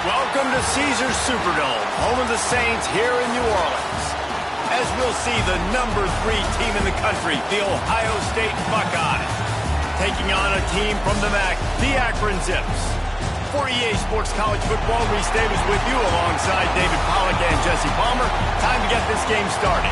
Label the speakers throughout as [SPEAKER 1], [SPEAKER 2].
[SPEAKER 1] Welcome to Caesars Superdome, home of the Saints here in New Orleans. As we'll see the number 3 team in the country, the Ohio State Buckeyes, taking on a team from the MAC, the Akron Zips. For EA Sports College Football, Reese Davis with you alongside David Pollack and Jesse Palmer. Time to get this game started.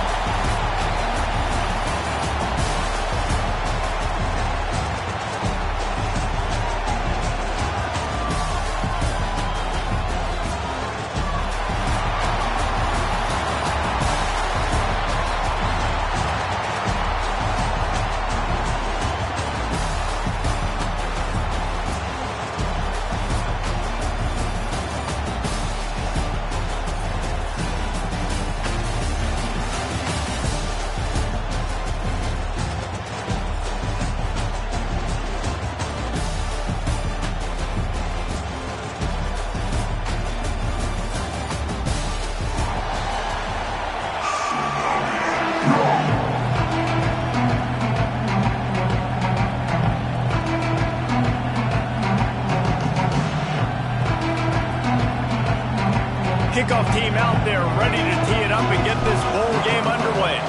[SPEAKER 1] Kickoff team out there ready to tee it up and get this bowl game underway.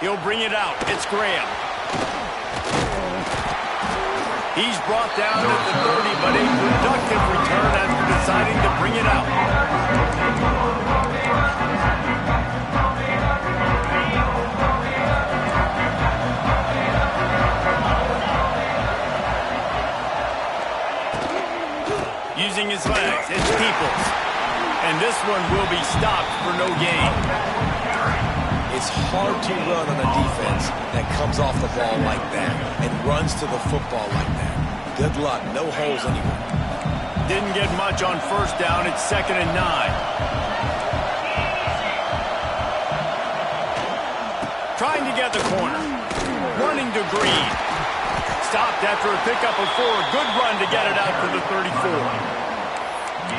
[SPEAKER 1] He'll bring it out. It's Graham. He's brought down at the 30, but a productive return after deciding to bring it out. Using his legs, it's Peoples. And this one will be stopped for no gain.
[SPEAKER 2] It's hard to run on a defense that comes off the ball like that and runs to the football like that. Good luck. No holes anywhere.
[SPEAKER 1] Didn't get much on first down. It's 2nd and 9. Trying to get the corner. Running to Green. Stopped after a pickup of 4. Good run to get it out to the 34.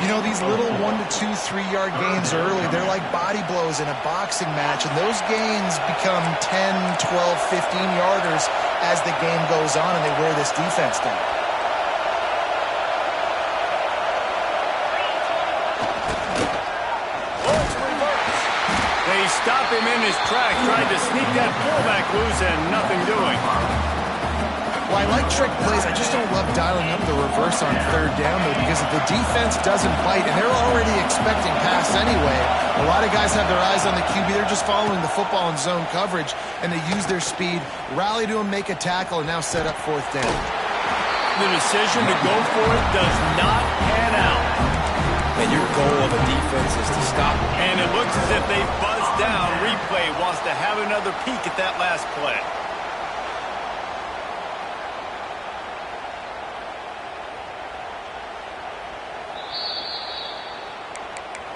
[SPEAKER 3] You know, these little 1 to 2, 3-yard gains early, they're like body blows in a boxing match, and those gains become 10, 12, 15-yarders as the game goes on and they wear this defense down.
[SPEAKER 1] Oh, it's reversed. They stop him in his tracks, trying to sneak that fullback loose and nothing doing.
[SPEAKER 3] Well, I like trick plays. I just don't love dialing up the reverse on 3rd down, though, because if the defense doesn't bite, and they're already expecting pass anyway, a lot of guys have their eyes on the QB. They're just following the football in zone coverage, and they use their speed, rally to him, make a tackle, and now set up 4th down.
[SPEAKER 1] The decision to go for it does not pan out.
[SPEAKER 2] And your goal of a defense is to stop.
[SPEAKER 1] And it looks as if they buzzed down. Replay wants to have another peek at that last play.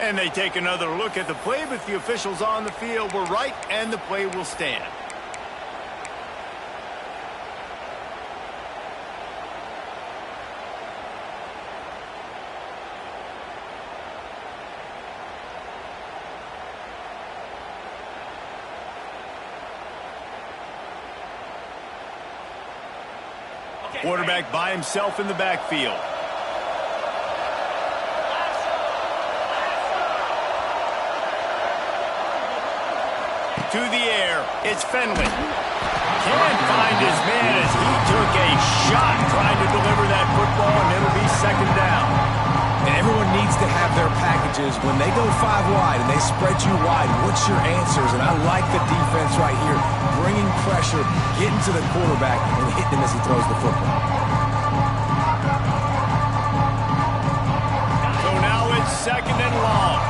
[SPEAKER 1] And they take another look at the play, but the officials on the field were right, and the play will stand. Quarterback by himself in the backfield. To the air, it's Fenley. Can't find his man as he took a shot trying to deliver that football, and it'll be 2nd down.
[SPEAKER 2] And everyone needs to have their packages. When they go 5 wide and they spread you wide, what's your answers? And I like the defense right here, bringing pressure, getting to the quarterback, and hitting him as he throws the football.
[SPEAKER 1] So now it's 2nd and long.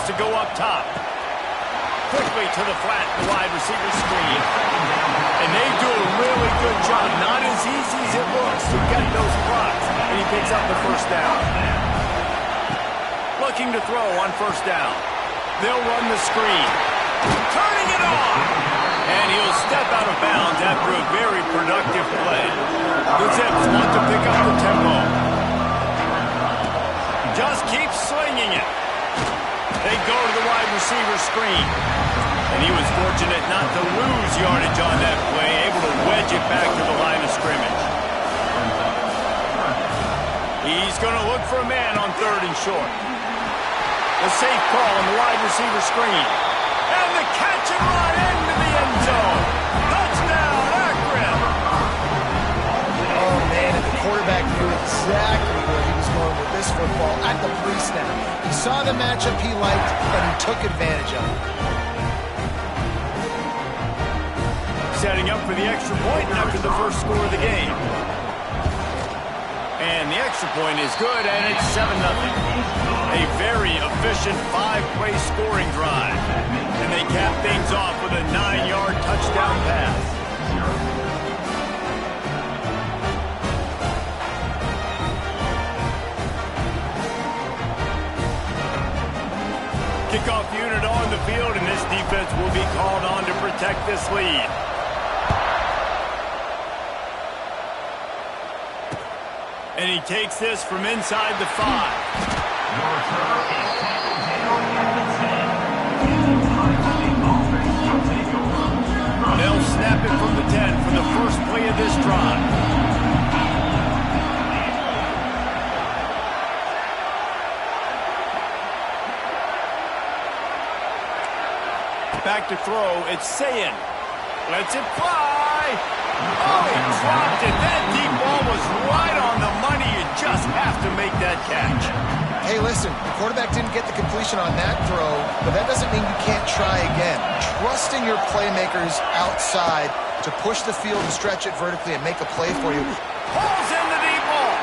[SPEAKER 1] To go up top. Quickly to the flat, the wide receiver screen. And they do a really good job. Not as easy as it looks to get those blocks. And he picks up the 1st down. Looking to throw on 1st down. They'll run the screen. Turning it on. And he'll step out of bounds after a very productive play. The Zips want to pick up the tempo. Just keep slinging it. They go to the wide receiver screen. And he was fortunate not to lose yardage on that play, able to wedge it back to the line of scrimmage. He's going to look for a man on 3rd and short. The safe call on the wide receiver screen. And the catch and run into the end zone. Touchdown, Akron!
[SPEAKER 3] Oh, man, and the quarterback knew exactly where he was going with this football at the pre-snap. He saw the matchup he liked, and he took advantage of it.
[SPEAKER 1] Setting up for the extra point after the first score of the game. And the extra point is good, and it's 7-0. A very efficient 5-play scoring drive. And they cap things off with a 9-yard touchdown pass. Kickoff unit on the field, and this defense will be called on to protect this lead. And he takes this from inside the 5. They'll snap it from the 10 for the first play of this drive. Back to throw, it's Sayin. Lets it fly. Oh, he dropped it. That deep ball was right on the money. You just have to make that catch.
[SPEAKER 3] Hey, listen, the quarterback didn't get the completion on that throw, but that doesn't mean you can't try again. Trusting your playmakers outside to push the field and stretch it vertically and make a play for you.
[SPEAKER 1] Pulls in the deep ball.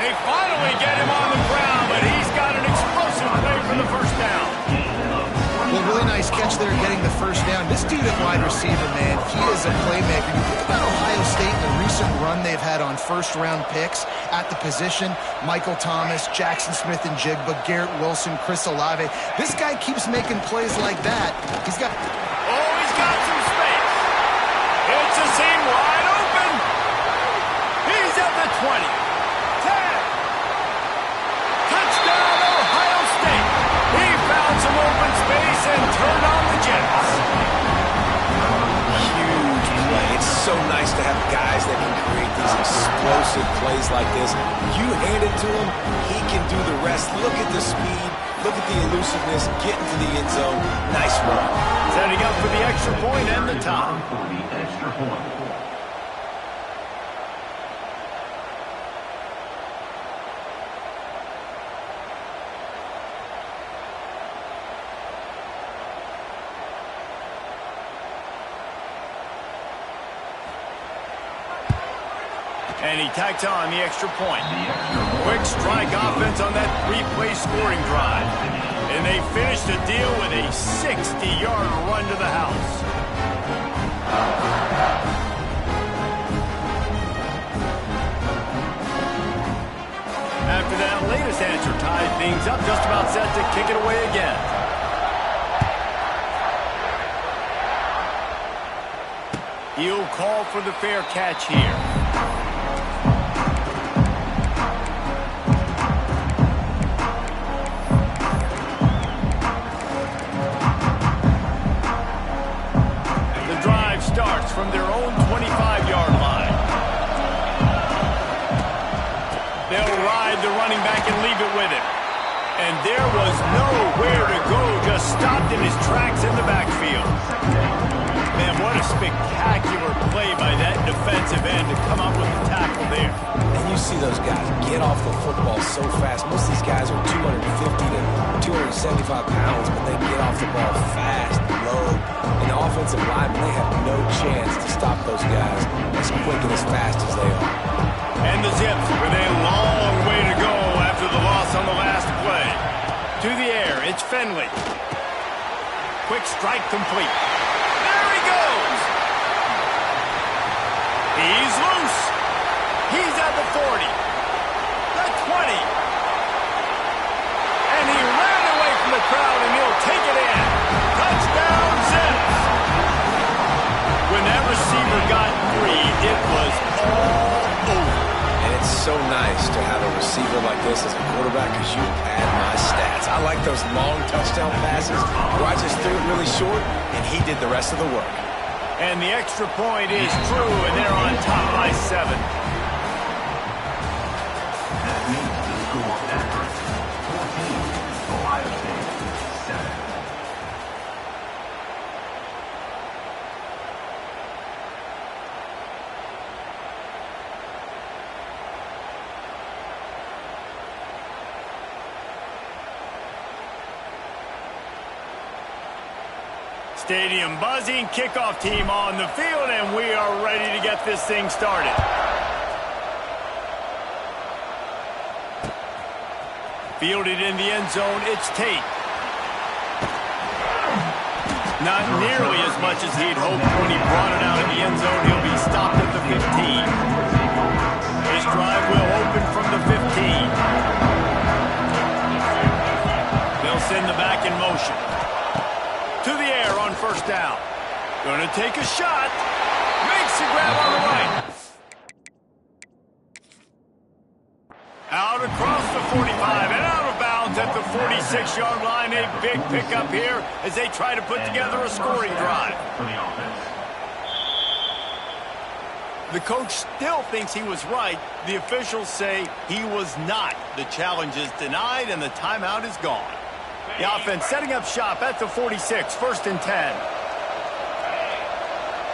[SPEAKER 1] They finally get him on the ground, but he's got an explosive play for the first down.
[SPEAKER 3] Well, really nice catch there getting the first down. This dude at wide receiver, man, he is a playmaker. You think about Ohio State, the recent run they've had on first-round picks at the position. Michael Thomas, Jackson Smith-Njigba, Garrett Wilson, Chris Olave. This guy keeps making plays like that. He's got
[SPEAKER 1] some space. It's a seam wide open. He's at the 20. 10. Touchdown, Ohio State. He found some open space and turned on the Jets.
[SPEAKER 2] Huge play. It's so nice to have guys that can create these explosive plays like this. You hand it to him, he can do the rest. Look at the speed. Look at the elusiveness. Get into the end zone. Nice run.
[SPEAKER 1] Setting up for the extra point and the top. And he tacks on the extra point. Quick strike offense on that 3-play scoring drive. And they finish the deal with a 60-yard run to the house. After that latest answer tied things up, just about set to kick it away again. He'll call for the fair catch here. Starts from their own 25-yard line. They'll ride the running back and leave it with him. And there was nowhere to go, just stopped in his tracks in the backfield. Man, what a spectacular play by that defensive end to come up with the tackle there.
[SPEAKER 2] And you see those guys get off the football so fast. Most of these guys are 250 to 275 pounds, but they get off the ball fast, low. And the offensive linemen, they have no chance to stop those guys as quick and as fast as they are.
[SPEAKER 1] And the Zips with a long way to go after the loss on the last play. To the air, it's Finley. Quick strike complete. There he goes. He's loose. He's at the 40. The 20. And he ran away from the crowd, and he'll take it in. Touchdown, Zips. When that receiver got free, it was all over.
[SPEAKER 2] And it's so nice to have a receiver receiver like this as a quarterback because you pad my stats. I like those long touchdown passes where I just threw it really short, and he did the rest of the work.
[SPEAKER 1] And the extra point is true, and they're on top by 7.
[SPEAKER 4] That means the score difference, 14, Ohio State, 7.
[SPEAKER 1] Stadium buzzing, kickoff team on the field, and we are ready to get this thing started. Fielded in the end zone, it's Tate. Not nearly as much as he'd hoped when he brought it out in the end zone. He'll be stopped at the 15. This drive will open from the 15. They'll send the back in motion. To the air on first down. Going to take a shot. Makes the grab on the right. Out across the 45 and out of bounds at the 46-yard line. A big pickup here as they try to put together a scoring drive. The coach still thinks he was right. The officials say he was not. The challenge is denied and the timeout is gone. The offense setting up shop at the 46, 1st and 10.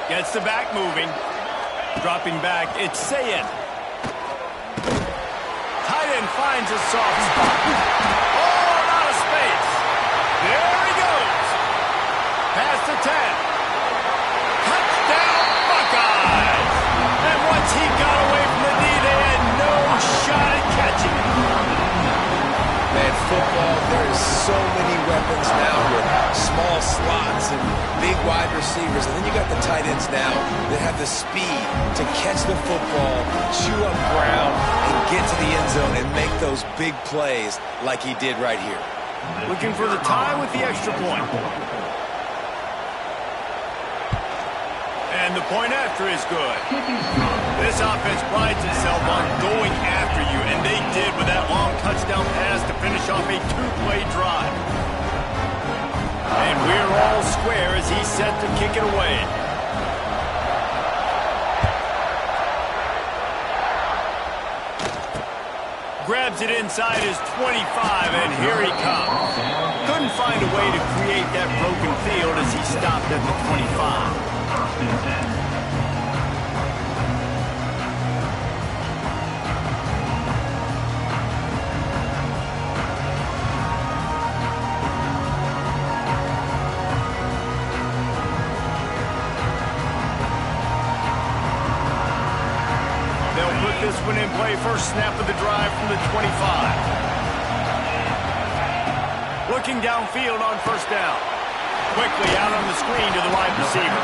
[SPEAKER 1] Gets the back moving. Dropping back, it's Sayin. Tight end finds a soft spot. Oh, out of space. There he goes. Past the 10. Touchdown, Buckeyes. And once he got away from the knee, they had no shot at catching it.
[SPEAKER 2] Man, football, there is so many weapons now with small slots and big wide receivers. And then you got the tight ends now that have the speed to catch the football, chew up ground, and get to the end zone and make those big plays like he did right here.
[SPEAKER 1] Looking for the tie with the extra point. And the point after is good. This offense prides itself on going after you, and they did with that long touchdown pass to finish off a 2-play drive. And we're all square as he's set to kick it away. Grabs it inside his 25, and here he comes. Couldn't find a way to create that broken field as he stopped at the 25. They'll put this one in play, first snap of the drive from the 25. Looking downfield on first down. Quickly out on the screen to the wide receiver.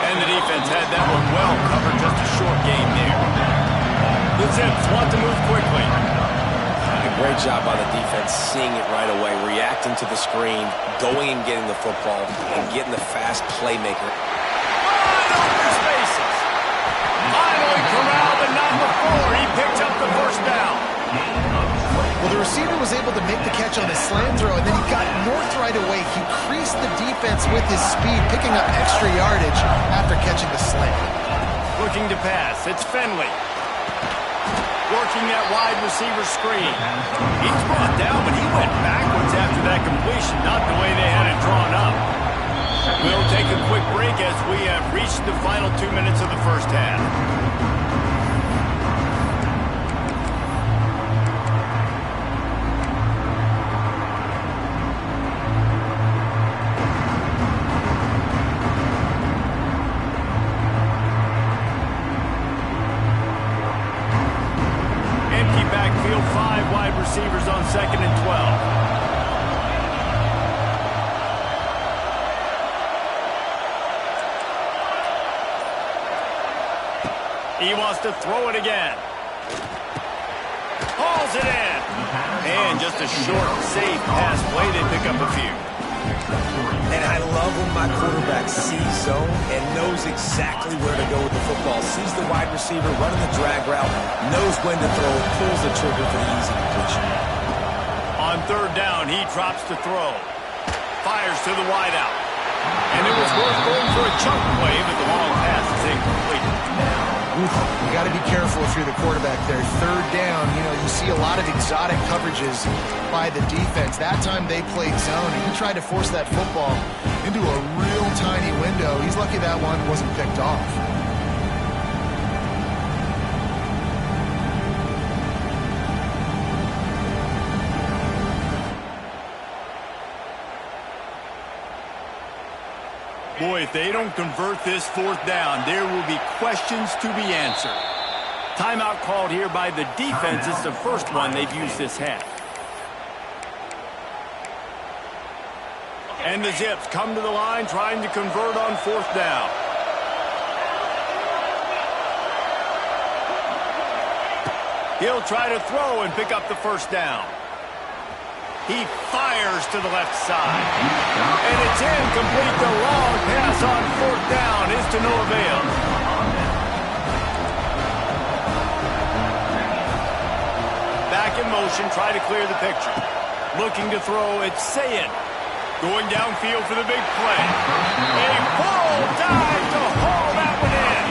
[SPEAKER 1] And the defense had that one well covered, just a short gain there. The Zips want to move quickly.
[SPEAKER 2] A great job by the defense, seeing it right away, reacting to the screen, going and getting the football, and getting the fast playmaker.
[SPEAKER 1] Wide open spaces. Finally corralled, but not before. He picked up the first down.
[SPEAKER 3] Well, the receiver was able to make the catch on his slant throw, and then he got north right away. He creased the defense with his speed, picking up extra yardage after catching the slant.
[SPEAKER 1] Looking to pass. It's Finley. Working that wide receiver screen. He's brought down, but he went backwards after that completion, not the way they had it drawn up. We'll take a quick break as we have reached the final 2 minutes of the first half. Receivers on 2nd and 12. He wants to throw it again. Hauls it in. And just a short, safe pass play. They pick up a few.
[SPEAKER 2] And I love when my quarterback sees zone and knows exactly where to go with the football. Sees the wide receiver running the drag route, knows when to throw, pulls the trigger for the easy completion.
[SPEAKER 1] On third down, he drops to throw. Fires to the wideout. And it was worth going for a chunk play, but the long pass is incomplete.
[SPEAKER 3] You got to be careful if you're the quarterback there. Third down, you see a lot of exotic coverages by the defense. That time they played zone, and he tried to force that football into a real tiny window. He's lucky that one wasn't picked off.
[SPEAKER 1] Boy, if they don't convert this fourth down, there will be questions to be answered. Timeout called here by the defense. It's the first one they've used this half. And the Zips come to the line trying to convert on fourth down. He'll try to throw and pick up the first down. He fires to the left side. And it's incomplete. The long pass on fourth down is to no avail. Back in motion, try to clear the picture. Looking to throw, it's Sayed. Going downfield for the big play. A full dive to haul that one in.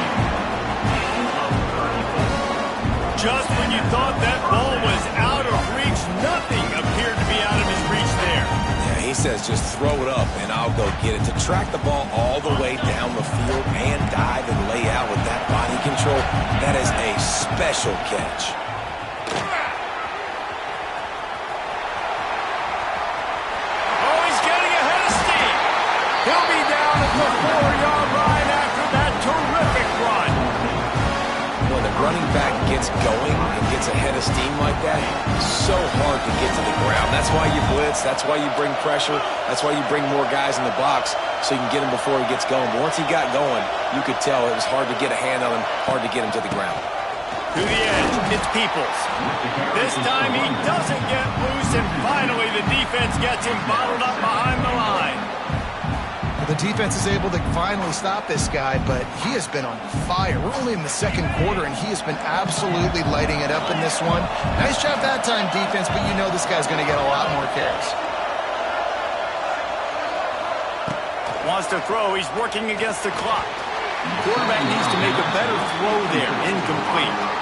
[SPEAKER 1] Just when you thought that ball was out of reach, nothing appeared to be out of his reach there.
[SPEAKER 2] Yeah, he says just throw it up and I'll go get it. To track the ball all the way down the field and dive and lay out with that body control, that is a special catch.
[SPEAKER 1] Oh, he's getting ahead of steam. He'll be down at the 4-yard line after that terrific run.
[SPEAKER 2] When the running back gets going and gets ahead of steam like that, it's so hard to get to the ground. That's why you blitz. That's why you bring pressure. That's why you bring more guys in the box so you can get him before he gets going. But once he got going, you could tell it was hard to get a hand on him, hard to get him to the ground.
[SPEAKER 1] To the edge, it's Peoples. This time he doesn't get loose, and finally the defense gets him bottled up behind the line.
[SPEAKER 3] The defense is able to finally stop this guy, but he has been on fire. We're only in the second quarter, and he has been absolutely lighting it up in this one. Nice job that time, defense, but you know this guy's going to get a lot more carries.
[SPEAKER 1] Wants to throw. He's working against the clock. Quarterback needs to make a better throw there. Incomplete.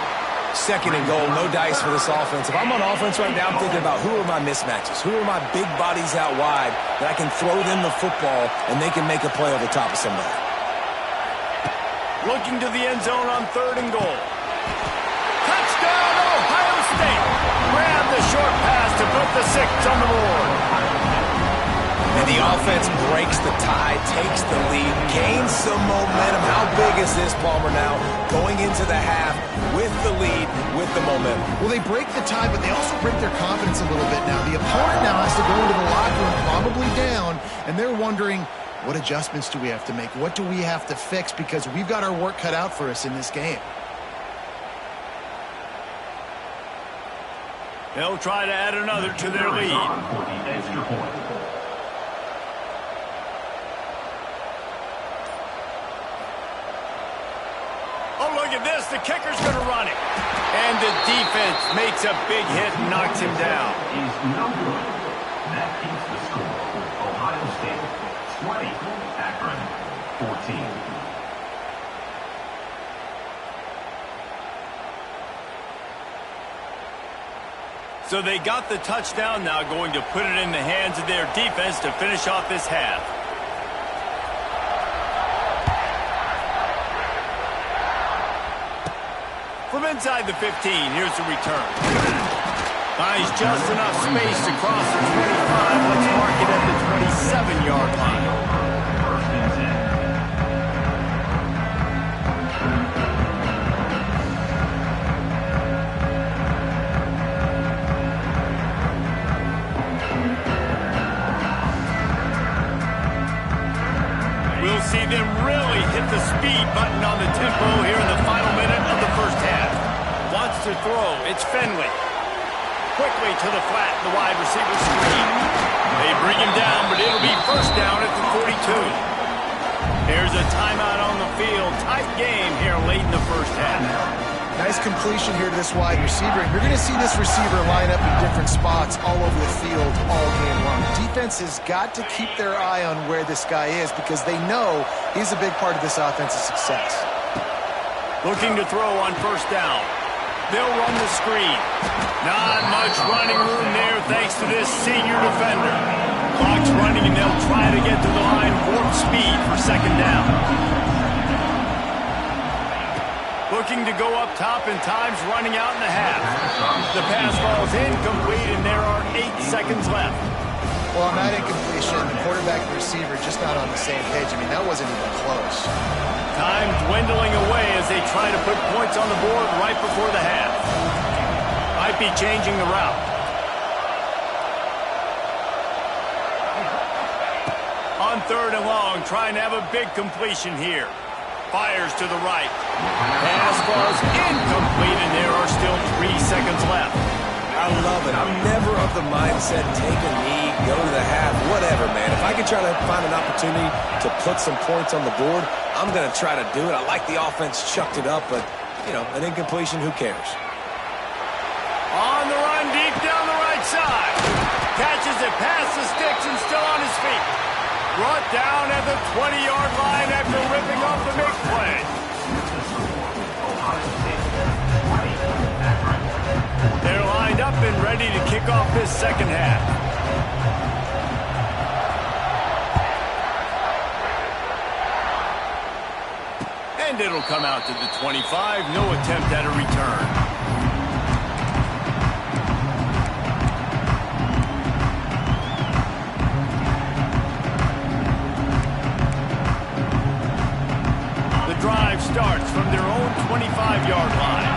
[SPEAKER 2] Second and goal, no dice for this offense. If I'm on offense right now, I'm thinking about who are my mismatches? Who are my big bodies out wide that I can throw them the football and they can make a play over the top of somebody?
[SPEAKER 1] Looking to the end zone on third and goal. Touchdown, Ohio State. Grab the short pass to put the 6 on the board.
[SPEAKER 2] And the offense breaks the tie, takes the lead, gains some momentum. How big is this, Palmer, now? Going into the half with the lead, with the momentum.
[SPEAKER 3] Well, they break the tie, but they also break their confidence a little bit now. The opponent now has to go into the locker room, probably down, and they're wondering, what adjustments do we have to make? What do we have to fix? Because we've got our work cut out for us in this game.
[SPEAKER 1] They'll try to add another to their lead.
[SPEAKER 4] For the extra point.
[SPEAKER 1] Oh, look at this. The kicker's going to run it. And the defense makes a big hit and knocks him down.
[SPEAKER 4] Is no good. That keeps the score. Ohio State 20, Akron 14.
[SPEAKER 1] So they got the touchdown, now going to put it in the hands of their defense to finish off this half. From inside the 15, here's the return. Finds just enough space to cross the 25. Let's mark it at the 27-yard line.
[SPEAKER 4] First and
[SPEAKER 1] 10. We'll see them really hit the speed button on the tempo here in the final minute of the first half. Wants to throw. It's Finley. Quickly to the flat, the wide receiver screen. They bring him down, but it'll be first down at the 42. Here's a timeout on the field. Tight game here late in the first half.
[SPEAKER 3] Nice completion here to this wide receiver. And you're going to see this receiver line up in different spots all over the field all game long. Defense has got to keep their eye on where this guy is because they know he's a big part of this offense's success.
[SPEAKER 1] Looking to throw on first down. They'll run the screen. Not much running room there thanks to this senior defender. Clock's running and they'll try to get to the line warp speed for second down. Looking to go up top and time's running out in the half. The pass falls incomplete and there are 8 seconds left.
[SPEAKER 3] Well, on that incompletion, the quarterback and receiver just not on the same page. I mean, that wasn't even close.
[SPEAKER 1] Time dwindling away as they try to put points on the board right before the half. Might be changing the route. On third and long, trying to have a big completion here. Fires to the right. Pass falls incomplete, and there are still 3 seconds left.
[SPEAKER 2] I love it. I'm never of the mindset, take a knee, go to the half, whatever, man. If I can try to find an opportunity to put some points on the board, I'm going to try to do it. I like the offense chucked it up, but, you know, an incompletion, who cares?
[SPEAKER 1] On the run, deep down the right side. Catches it past the sticks and still on his feet. Brought down at the 20-yard line after ripping off the big play. They're lined up and ready to kick off this second half. And it'll come out to the 25. No attempt at a return. Drive starts from their own 25-yard line.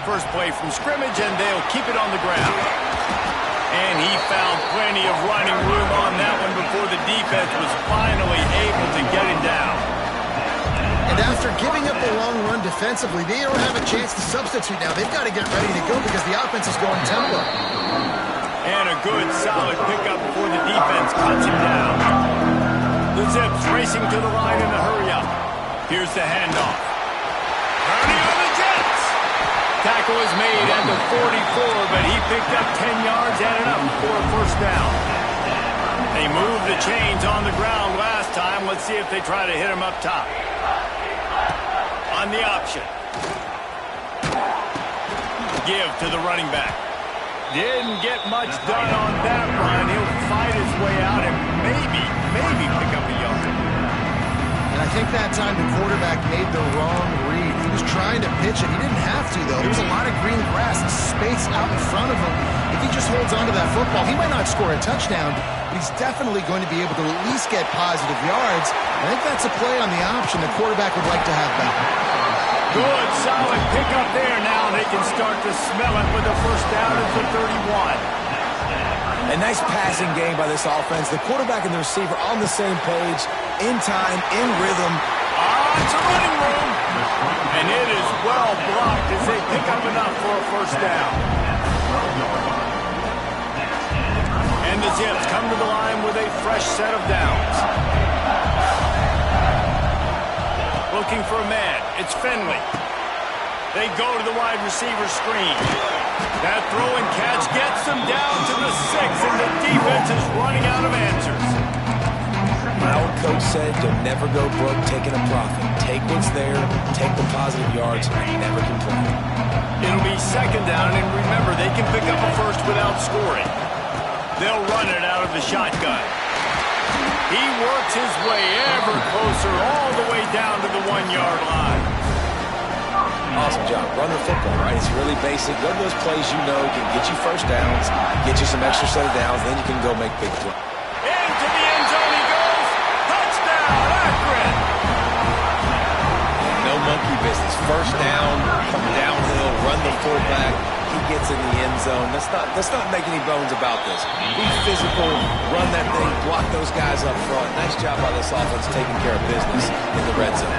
[SPEAKER 1] First play from scrimmage, and they'll keep it on the ground. And he found plenty of running room on that one before the defense was finally able to get him down.
[SPEAKER 3] And after giving up the long run defensively, they don't have a chance to substitute now. They've got to get ready to go because the offense is going tempo.
[SPEAKER 1] And a good, solid pickup before the defense cuts him down. The Zips racing to the line in a hurry-up. Here's the handoff. Turning on the Jets. Tackle is made at the 44, but he picked up 10 yards and enough for a first down. They moved the chains on the ground last time. Let's see if they try to hit him up top. On the option. Give to the running back. Didn't get much done on that run. He'll fight his way out and maybe pick up a yard.
[SPEAKER 3] And I think that time the quarterback made the wrong read. He was trying to pitch it. He didn't have to, though. There was a lot of green grass and space out in front of him. If he just holds onto that football, he might not score a touchdown, but he's definitely going to be able to at least get positive yards. I think that's a play on the option the quarterback would like to have back.
[SPEAKER 1] Good, solid pickup there. Now they can start to smell it with a first down at the 31.
[SPEAKER 2] A nice passing game by this offense. The quarterback and the receiver on the same page, in time, in rhythm.
[SPEAKER 1] It's a running room. And it is well blocked as they pick up enough for a first down. And the Zips come to the line with a fresh set of downs. Looking for a man. It's Finley. They go to the wide receiver screen. That throw and catch gets them down to the 6, and the defense is running out of answers.
[SPEAKER 2] My old coach said you'll never go broke taking a profit. Take what's there, take the positive yards, and never complain.
[SPEAKER 1] It'll be second down, and remember, they can pick up a first without scoring. They'll run it out of the shotgun. He works his way ever closer all the way down to the 1-yard line.
[SPEAKER 2] Awesome job. Run the football, right? It's really basic. One of those plays you know can get you first downs, get you some extra set of downs, then you can go make big plays.
[SPEAKER 1] Into the end zone he goes. Touchdown, Akron.
[SPEAKER 2] No monkey business. First down, come downhill, run the fullback. He gets in the end zone. Let's not make any bones about this. Be physical, run that thing, block those guys up front. Nice job by this offense taking care of business in the red zone.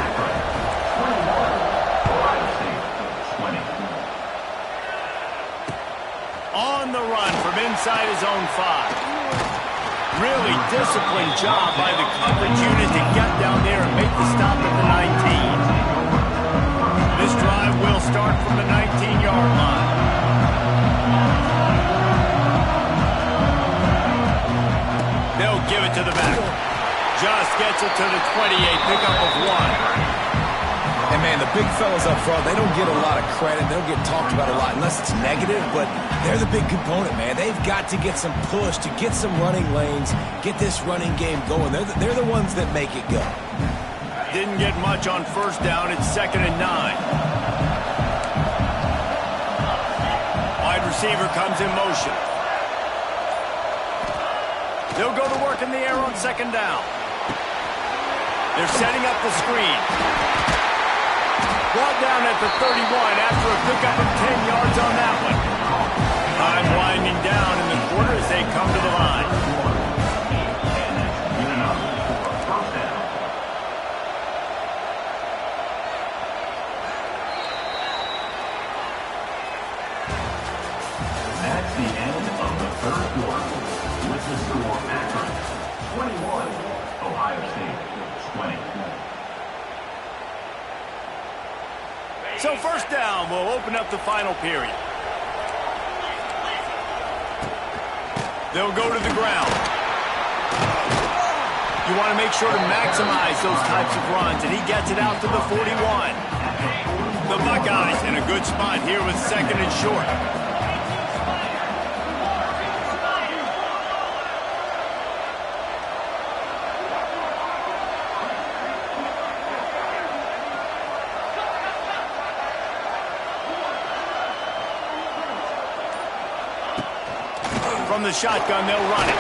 [SPEAKER 1] On the run from inside his own 5. Really disciplined job by the coverage unit to get down there and make the stop at the 19. This drive will start from the 19-yard line. They'll give it to the back. Just gets it to the 28, pickup of 1.
[SPEAKER 2] And, man, the big fellas up front, they don't get a lot of credit. They don't get talked about a lot unless it's negative, but they're the big component, man. They've got to get some push, to get some running lanes, get this running game going. They're the ones that make it go.
[SPEAKER 1] Didn't get much on first down. It's 2nd and 9. Wide receiver comes in motion. They'll go to work in the air on 2nd down. They're setting up the screen. Brought down at the 31 after a pickup of 10 yards on that one. Time winding down in the quarter as they come to the line.
[SPEAKER 4] That's the end of the third quarter. With the score Akron 21, Ohio State 20.
[SPEAKER 1] So first down will open up the final period. They'll go to the ground. You want to make sure to maximize those types of runs, and he gets it out to the 41. The Buckeyes in a good spot here with 2nd and short. From the shotgun, they'll run it.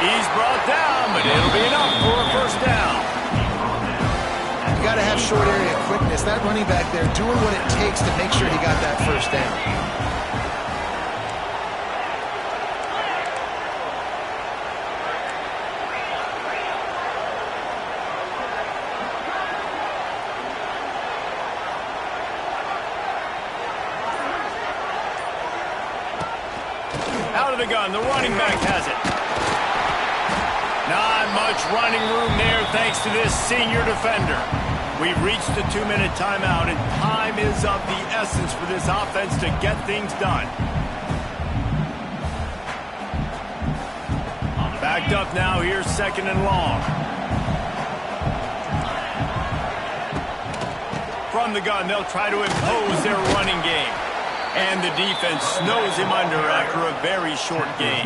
[SPEAKER 1] He's brought down, but it'll be enough for a first down.
[SPEAKER 3] You got to have short area quickness. That running back there doing what it takes to make sure he got that first down.
[SPEAKER 1] Out of the gun, the running back has it. Not much running room there thanks to this senior defender. We've reached the 2-minute timeout, and time is of the essence for this offense to get things done. Backed up now, here's 2nd and long. From the gun, they'll try to impose their running game. And the defense snows him under after a very short game.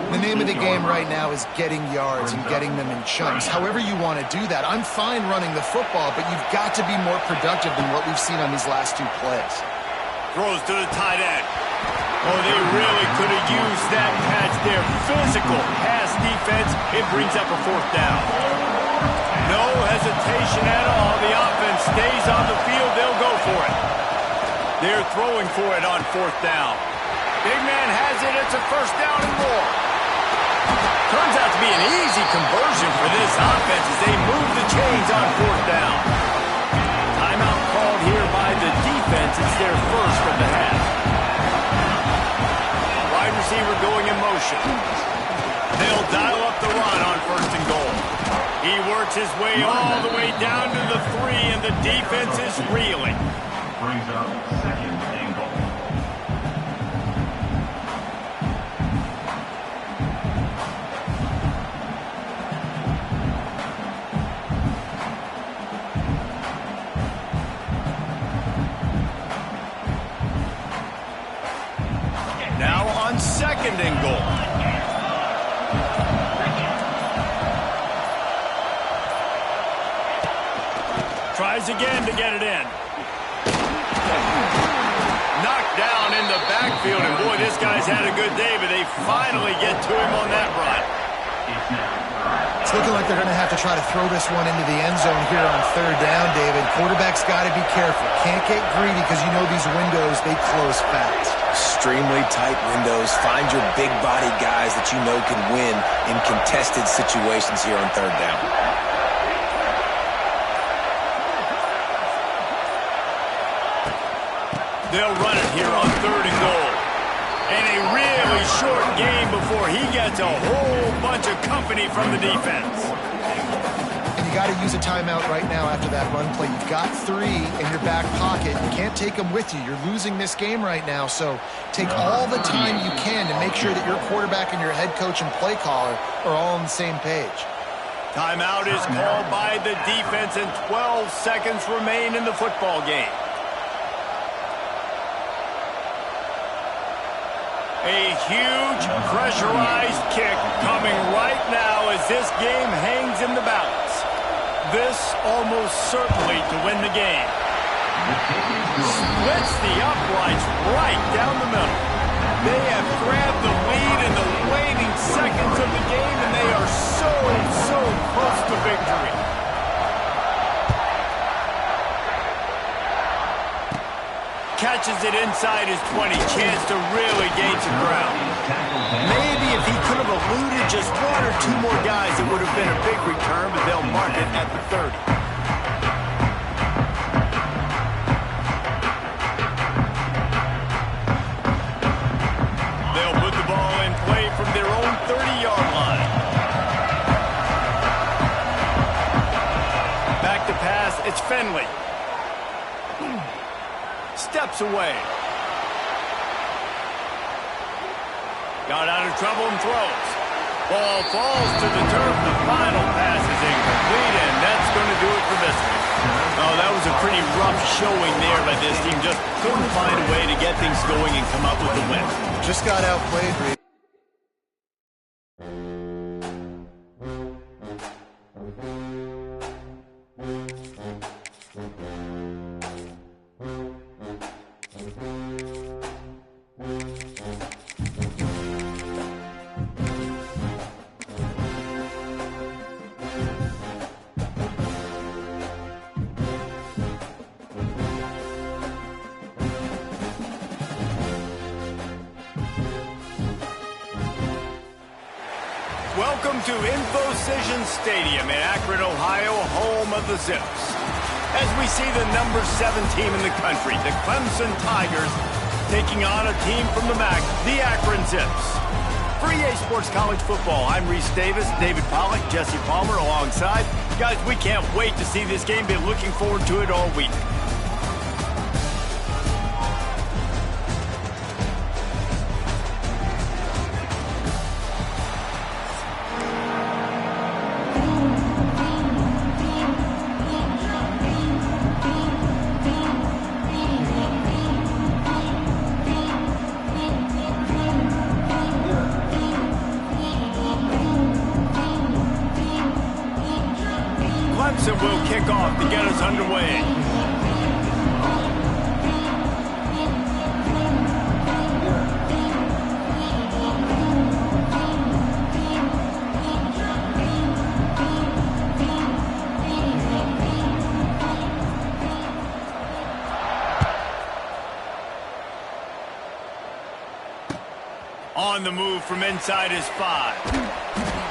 [SPEAKER 3] The name of the game right now is getting yards and getting them in chunks. However you want to do that. I'm fine running the football, but you've got to be more productive than what we've seen on these last 2 plays.
[SPEAKER 1] Throws to the tight end. Oh, they really could have used that patch there. Physical pass defense. It brings up a 4th down. No hesitation at all. The offense stays on the field. They'll go for it. They're throwing for it on 4th down. Big man has it. It's a first down and more. Turns out to be an easy conversion for this offense as they move the chains on 4th down. Timeout called here by the defense. It's their first of the half. Wide receiver going in motion. They'll dial up the run on 1st and goal. He works his way all the way down to the 3, and the defense is reeling.
[SPEAKER 4] Brings up 2nd and goal.
[SPEAKER 1] Now on 2nd and goal. Tries again to get it in. Knocked down in the backfield, and boy, this guy's had a good day, but they finally get to him on that run.
[SPEAKER 3] It's looking like they're going to have to try to throw this one into the end zone here on 3rd down, David. Quarterback's got to be careful. Can't get greedy because you know these windows, they close fast.
[SPEAKER 2] Extremely tight windows. Find your big body guys that you know can win in contested situations here on 3rd down.
[SPEAKER 1] They'll run it here on 3rd and goal. And a really relatively short game before he gets a whole bunch of company from the defense.
[SPEAKER 3] And you got to use a timeout right now after that run play. You've got 3 in your back pocket. You can't take them with you. You're losing this game right now, so take all the time you can to make sure that your quarterback and your head coach and play caller are all on the same page.
[SPEAKER 1] Timeout is called by the defense, and 12 seconds remain in the football game. A huge pressurized kick coming right now as this game hangs in the balance. This almost certainly to win the game. Splits the uprights right down the middle. They have grabbed the lead in the waning seconds of the game, and they are so close to victory. Catches it inside his 20. Chance to really gain some ground. Maybe if he could have eluded just 1 or 2 more guys, it would have been a big return, but they'll mark it at the 30. They'll put the ball in play from their own 30-yard line. Back to pass, it's Finley. Steps away. Got out of trouble and throws. Ball falls to the turf. The final pass is incomplete, and that's going to do it for this one. Oh, that was a pretty rough showing there by this team. Just couldn't find a way to get things going and come up with the win.
[SPEAKER 3] Just got outplayed, Reed.
[SPEAKER 1] Welcome to InfoCision Stadium in Akron, Ohio, home of the Zips. As we see the number 7 team in the country, the Clemson Tigers, taking on a team from the MAC, the Akron Zips. For EA Sports College Football, I'm Reese Davis, David Pollack, Jesse Palmer alongside. Guys, we can't wait to see this game. Been looking forward to it all week. Clemson will kick off to get us underway. On the move from inside his 5.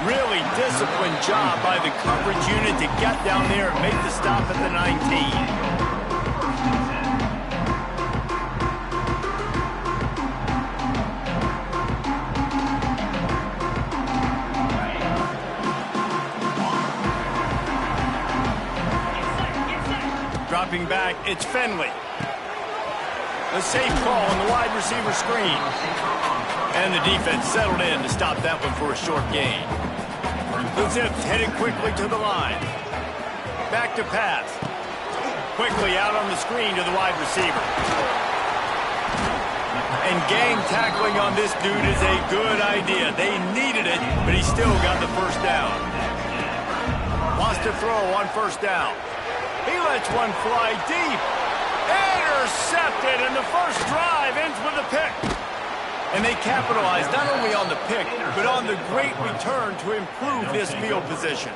[SPEAKER 1] Really disciplined job by the coverage unit to get down there and make the stop at the 19. Dropping back, it's Finley. A safe call on the wide receiver screen. And the defense settled in to stop that one for a short gain. The Zips headed quickly to the line. Back to pass. Quickly out on the screen to the wide receiver. And gang tackling on this dude is a good idea. They needed it, but he still got the first down. Wants to throw on first down. He lets one fly deep. Intercepted, and the first drive ends with a pick. And they capitalized not only on the pick, but on the great return to improve this field position.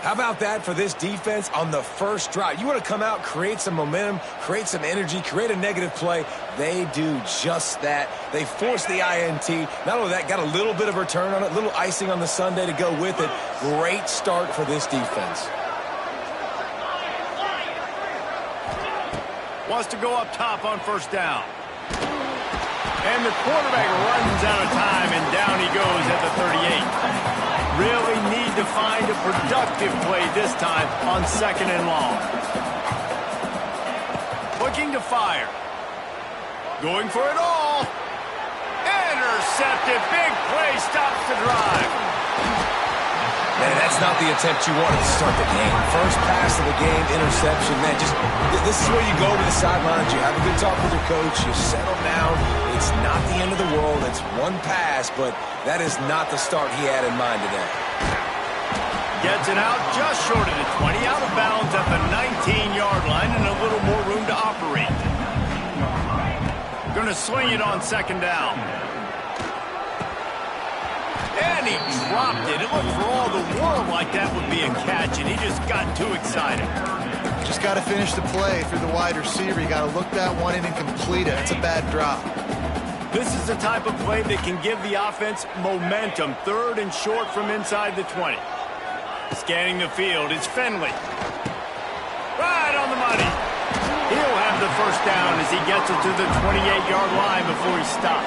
[SPEAKER 2] How about that for this defense on the first drive? You want to come out, create some momentum, create some energy, create a negative play. They do just that. They force the INT. Not only that, got a little bit of return on it, a little icing on the sundae to go with it. Great start for this defense.
[SPEAKER 1] Wants to go up top on first down. And the quarterback runs out of time, and down he goes at the 38. Really need to find a productive play this time on 2nd and long. Looking to fire. Going for it all. Intercepted. Big play stops the drive.
[SPEAKER 2] Man, that's not the attempt you wanted to start the game. First pass of the game, interception. Man, this is where you go to the sidelines. You have a good talk with your coach. You settle down. It's not the end of the world. It's one pass, but that is not the start he had in mind today.
[SPEAKER 1] Gets it out just short of the 20. Out of bounds at the 19-yard line and a little more room to operate. Going to swing it on 2nd down. And he dropped it. It looked for all the world like that would be a catch, and he just got too excited.
[SPEAKER 3] Just got to finish the play for the wide receiver. You got to look that one in and complete it. That's a bad drop.
[SPEAKER 1] This is the type of play that can give the offense momentum. 3rd and short from inside the 20. Scanning the field, it's Finley. Right on the money. He'll have the first down as he gets it to the 28-yard line before he stopped.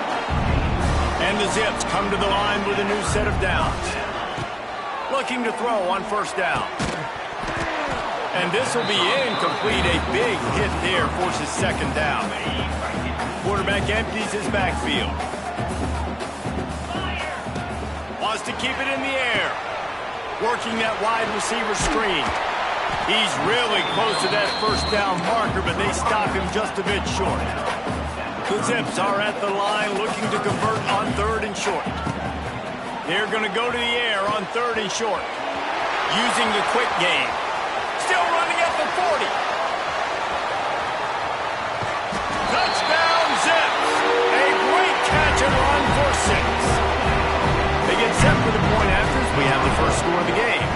[SPEAKER 1] And the Zips come to the line with a new set of downs. Looking to throw on 1st down. And this will be incomplete. A big hit there forces 2nd down. Quarterback empties his backfield. Wants to keep it in the air. Working that wide receiver screen. He's really close to that 1st down marker, but they stop him just a bit short. The Zips are at the line looking to convert on 3rd and short. They're going to go to the air on 3rd and short. Using the quick game. Still running at the 40. Touchdown Zips. A great catch and run for 6. They get set for the point after as we have the first score of the game.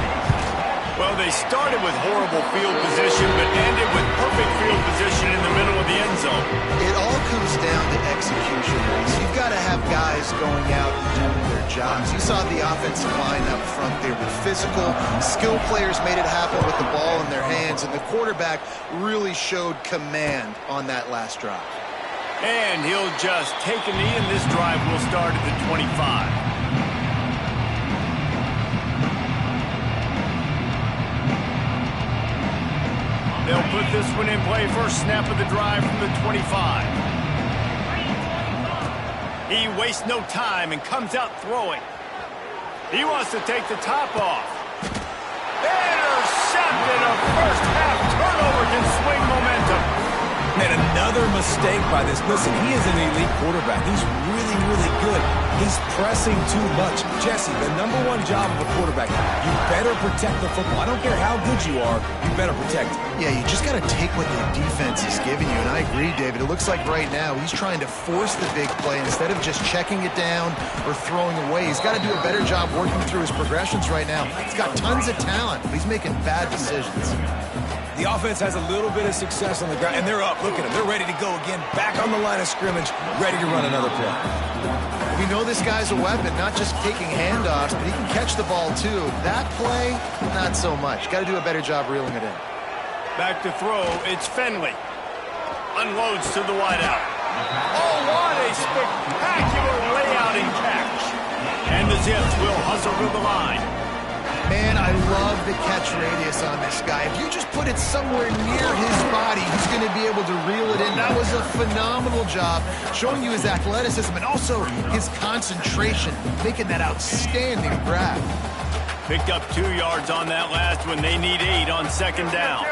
[SPEAKER 1] Well, they started with horrible field position, but ended with perfect field position in the middle of the end zone.
[SPEAKER 3] It all comes down to execution. You've got to have guys going out and doing their jobs. You saw the offensive line up front. They were physical. Skill players made it happen with the ball in their hands, and the quarterback really showed command on that last drive.
[SPEAKER 1] And he'll just take a knee, and this drive will start at the 25. They'll put this one in play. First snap of the drive from the 25. He wastes no time and comes out throwing. He wants to take the top off. Intercepted. A first half turnover can swing momentum.
[SPEAKER 2] And another mistake by this. Listen, he is an elite quarterback. He's really, really good. He's pressing too much. Jesse, the #1 job of a quarterback, you better protect the football. I don't care how good you are, you better protect it.
[SPEAKER 3] Yeah, you just got to take what the defense is giving you. And I agree, David. It looks like right now he's trying to force the big play instead of just checking it down or throwing away. He's got to do a better job working through his progressions right now. He's got tons of talent, but he's making bad decisions.
[SPEAKER 2] The offense has a little bit of success on the ground, and they're up. Look at them. They're ready to go again. Back on the line of scrimmage, ready to run another play.
[SPEAKER 3] We know this guy's a weapon, not just taking handoffs, but he can catch the ball too. That play, not so much. Got to do a better job reeling it in.
[SPEAKER 1] Back to throw, it's Finley. Unloads to the wideout. Oh, what a spectacular layout and catch. And the Zips will hustle to the line.
[SPEAKER 3] Man, I love the catch radius on this guy. If you just put it somewhere near his body, he's going to be able to reel it in. That was a phenomenal job, showing you his athleticism and also his concentration, making that outstanding grab.
[SPEAKER 1] Picked up 2 yards on that last one. They need 8 on 2nd down.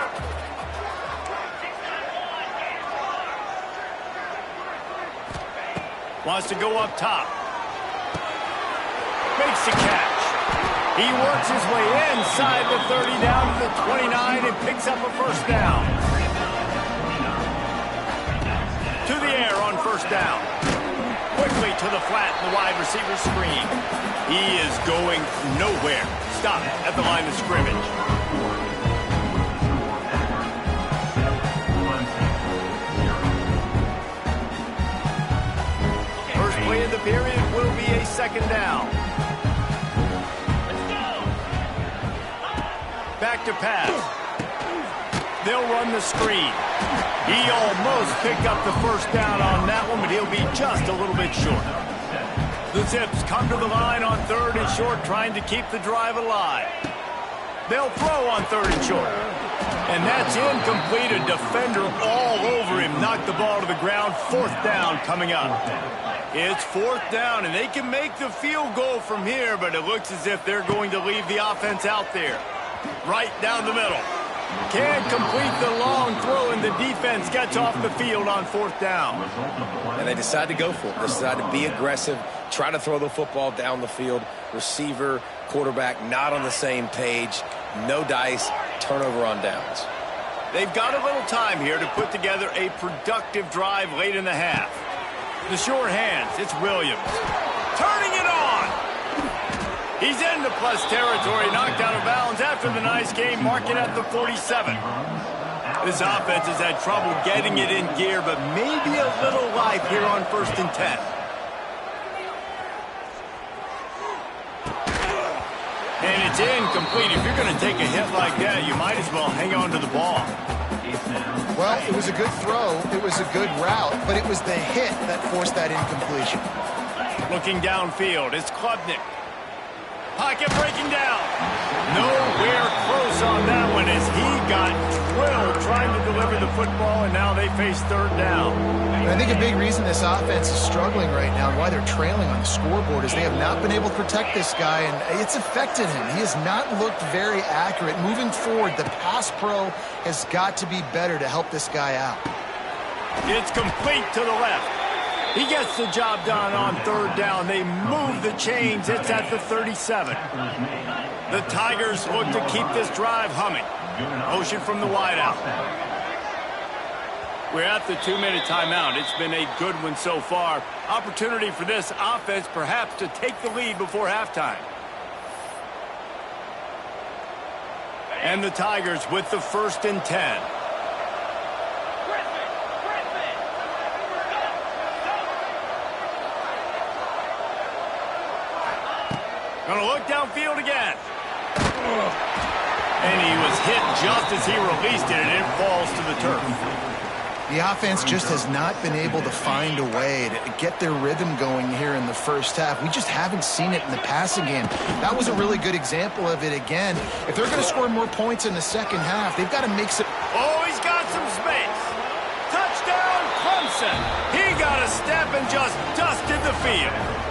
[SPEAKER 1] Wants to go up top. Makes the catch. He works his way inside the 30 down to the 29 and picks up a first down. To the air on 1st down. Quickly to the flat in the wide receiver screen. He is going nowhere. Stop at the line of scrimmage. First play of the period will be a 2nd down. Back to pass. They'll run the screen. He almost picked up the first down on that one, but he'll be just a little bit short. The Zips come to the line on 3rd and short, trying to keep the drive alive. They'll throw on 3rd and short. And that's incomplete. A defender all over him. Knocked the ball to the ground. 4th down coming up. It's 4th down, and they can make the field goal from here, but it looks as if they're going to leave the offense out there. Right down the middle. Can't complete the long throw, and the defense gets off the field on 4th down.
[SPEAKER 2] And they decide to go for it. They decide to be aggressive, try to throw the football down the field. Receiver, quarterback, not on the same page. No dice, turnover on downs.
[SPEAKER 1] They've got a little time here to put together a productive drive late in the half. The sure hands, it's Williams. Turning it on! He's into plus territory, knocked out of bounds after the nice game, marking at the 47. This offense has had trouble getting it in gear, but maybe a little life here on 1st and 10. And it's incomplete. If you're going to take a hit like that, you might as well hang on to the ball.
[SPEAKER 3] Well, it was a good throw. It was a good route, but it was the hit that forced that incompletion.
[SPEAKER 1] Looking downfield, it's Klubnik. Pocket breaking down. Nowhere close on that one as he got drilled trying to deliver the football, and now they face 3rd down.
[SPEAKER 3] And I think a big reason this offense is struggling right now and why they're trailing on the scoreboard is they have not been able to protect this guy, and it's affected him. He has not looked very accurate. Moving forward, the pass pro has got to be better to help this guy out.
[SPEAKER 1] It's complete to the left. He gets the job done on 3rd down. They move the chains. It's at the 37. The Tigers look to keep this drive humming. Motion from the wideout. We're at the 2-minute timeout. It's been a good one so far. Opportunity for this offense perhaps to take the lead before halftime. And the Tigers with the 1st and 10. Gonna look downfield again. And he was hit just as he released it, and it falls to the turf.
[SPEAKER 3] The offense just has not been able to find a way to get their rhythm going here in the first half. We just haven't seen it in the passing game. That was a really good example of it again. If they're going to score more points in the second half, they've got to make some...
[SPEAKER 1] Oh, he's got some space. Touchdown, Clemson. He got a step and just dusted the field.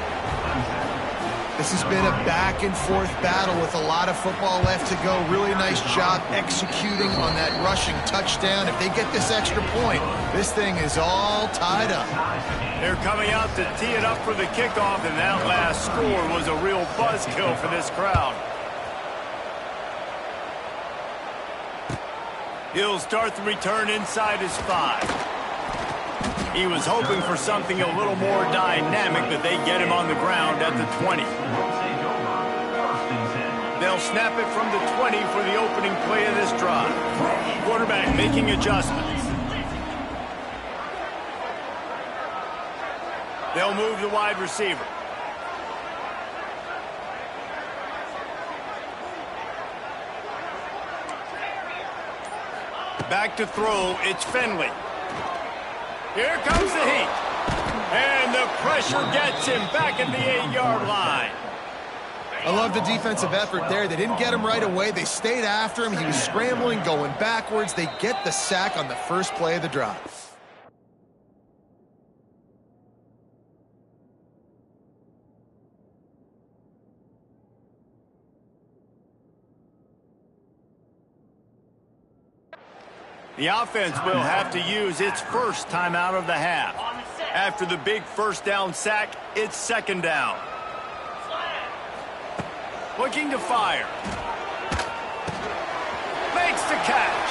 [SPEAKER 3] This has been a back-and-forth battle with a lot of football left to go. Really nice job executing on that rushing touchdown. If they get this extra point, this thing is all tied up.
[SPEAKER 1] They're coming out to tee it up for the kickoff, and that last score was a real buzzkill for this crowd. He'll start the return inside his 5. He was hoping for something a little more dynamic, but they get him on the ground at the 20. They'll snap it from the 20 for the opening play of this drive. Quarterback making adjustments. They'll move the wide receiver. Back to throw, it's Finley. Here comes the heat. And the pressure gets him back at the 8-yard line.
[SPEAKER 3] I love the defensive effort there. They didn't get him right away. They stayed after him. He was scrambling, going backwards. They get the sack on the first play of the drive.
[SPEAKER 1] The offense will have to use its first timeout of the half. After the big first down sack, it's 2nd down. Looking to fire. Makes the catch.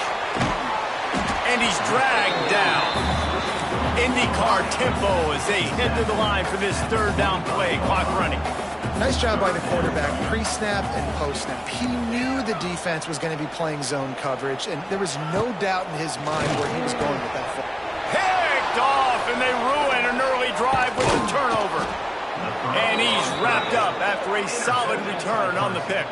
[SPEAKER 1] And he's dragged down. IndyCar tempo as they head to the line for this 3rd down play. Clock running.
[SPEAKER 3] Nice job by the quarterback, pre-snap and post-snap. He knew the defense was going to be playing zone coverage, and there was no doubt in his mind where he was going with that football.
[SPEAKER 1] Picked off, and they ruin an early drive with a turnover. And he's wrapped up after a solid return on the pick.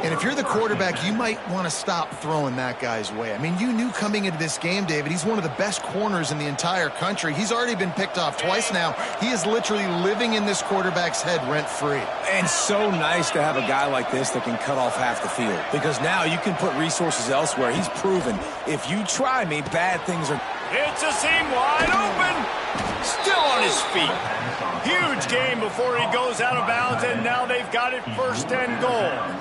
[SPEAKER 3] And if you're the quarterback, you might want to stop throwing that guy's way. I mean, you knew coming into this game, David, he's one of the best corners in the entire country. He's already been picked off twice now. He is literally living in this quarterback's head rent-free.
[SPEAKER 2] And so nice to have a guy like this that can cut off half the field, because now you can put resources elsewhere. He's proven if you try me, bad things are...
[SPEAKER 1] It's a seam wide open. Still on his feet. Huge gain before he goes out of bounds, and now they've got it 1st and goal.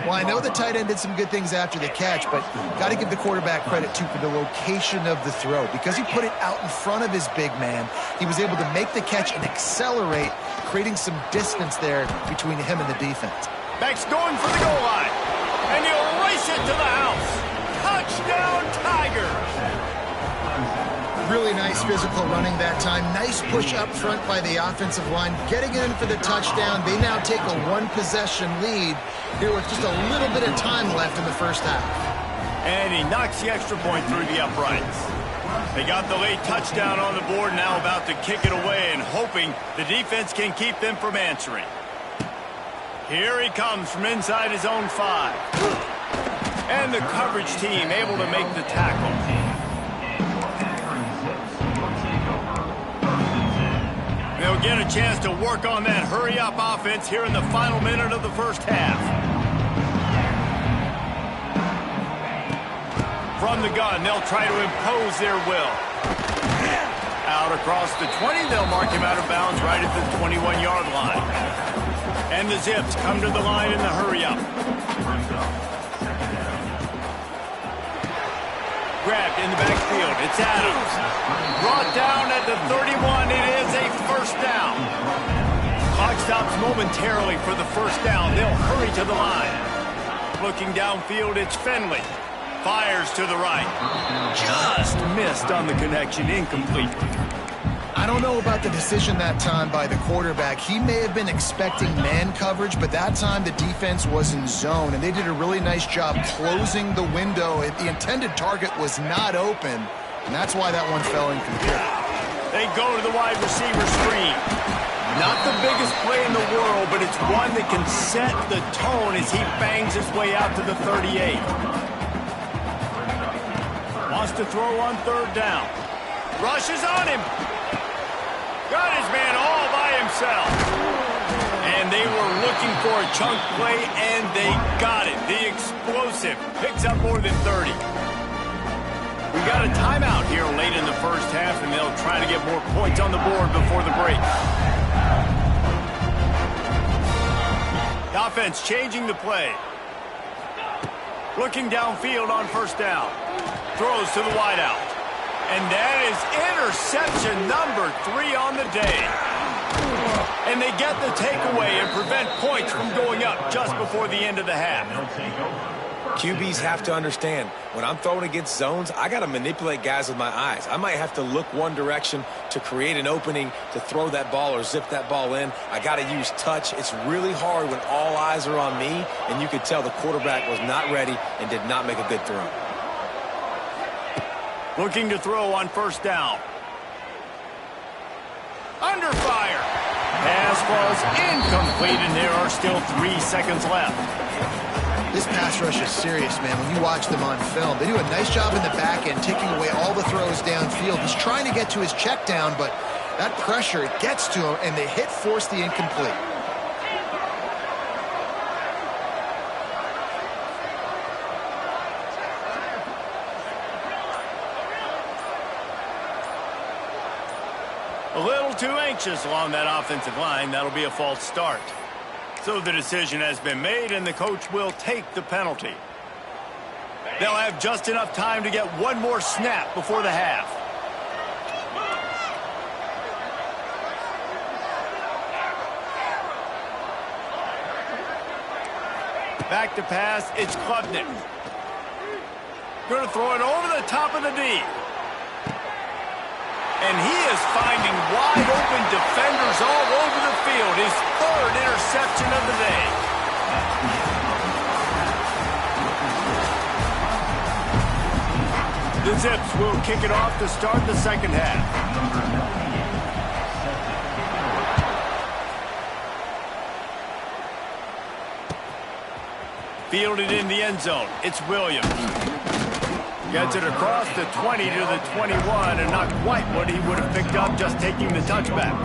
[SPEAKER 3] Well, I know the tight end did some good things after the catch, but got to give the quarterback credit, too, for the location of the throw. Because he put it out in front of his big man, he was able to make the catch and accelerate, creating some distance there between him and the defense.
[SPEAKER 1] Beck's going for the goal line, and he'll race it to the house. Touchdown, Tigers!
[SPEAKER 3] Really nice physical running that time. Nice push up front by the offensive line. Getting in for the touchdown. They now take a 1-possession lead here with just a little bit of time left in the first half.
[SPEAKER 1] And he knocks the extra point through the uprights. They got the late touchdown on the board, now about to kick it away and hoping the defense can keep them from answering. Here he comes from inside his own 5. And the coverage team able to make the tackle. They'll get a chance to work on that hurry-up offense here in the final minute of the first half. From the gun, they'll try to impose their will. Out across the 20, they'll mark him out of bounds right at the 21-yard line. And the Zips come to the line in the hurry-up. Grabbed in the backfield. It's Adams. Brought down at the 31. It is a first down. Clock stops momentarily for the first down. They'll hurry to the line. Looking downfield, it's Finley. Fires to the right. Just missed on the connection. Incomplete.
[SPEAKER 3] I don't know about the decision that time by the quarterback. He may have been expecting man coverage, but that time the defense was in zone, and they did a really nice job closing the window. The intended target was not open, and that's why that one fell incomplete.
[SPEAKER 1] They go to the wide receiver screen. Not the biggest play in the world, but it's one that can set the tone as he bangs his way out to the 38. Wants to throw on 3rd down. Rushes on him. Got his man all by himself. And they were looking for a chunk play, and they got it. The explosive picks up more than 30. We got a timeout here late in the first half, and they'll try to get more points on the board before the break. The offense changing the play. Looking downfield on 1st down. Throws to the wideout. And that is interception number 3 on the day. And they get the takeaway and prevent points from going up just before the end of the half.
[SPEAKER 2] QBs have to understand, when I'm throwing against zones, I got to manipulate guys with my eyes. I might have to look one direction to create an opening to throw that ball or zip that ball in. I got to use touch. It's really hard when all eyes are on me, and you could tell the quarterback was not ready and did not make a good throw.
[SPEAKER 1] Looking to throw on 1st down. Under fire. Pass was incomplete, and there are still 3 seconds left.
[SPEAKER 3] This pass rush is serious, man. When you watch them on film, they do a nice job in the back end, taking away all the throws downfield. He's trying to get to his check down, but that pressure, it gets to him, and the hit forced the incomplete.
[SPEAKER 1] A little too anxious along that offensive line. That'll be a false start. So the decision has been made, and the coach will take the penalty. They'll have just enough time to get one more snap before the half. Back to pass, it's Klubnik. Going to throw it over the top of the D. And he is finding wide-open defenders all over the field. His 3rd interception of the day. The Zips will kick it off to start the second half. Fielded in the end zone. It's Williams. Gets it across the 20 to the 21, and not quite what he would have picked up just taking the touchback.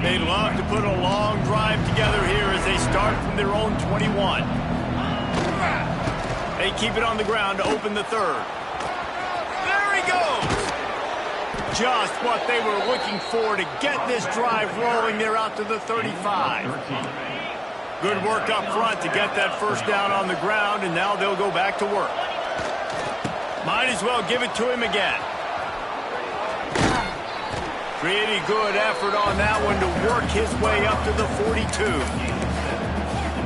[SPEAKER 1] They love to put a long drive together here as they start from their own 21. They keep it on the ground to open the third. There he goes! Just what they were looking for to get this drive rolling there out to the 35. Good work up front to get that first down on the ground, and now they'll go back to work. Might as well give it to him again. Pretty good effort on that one to work his way up to the 42.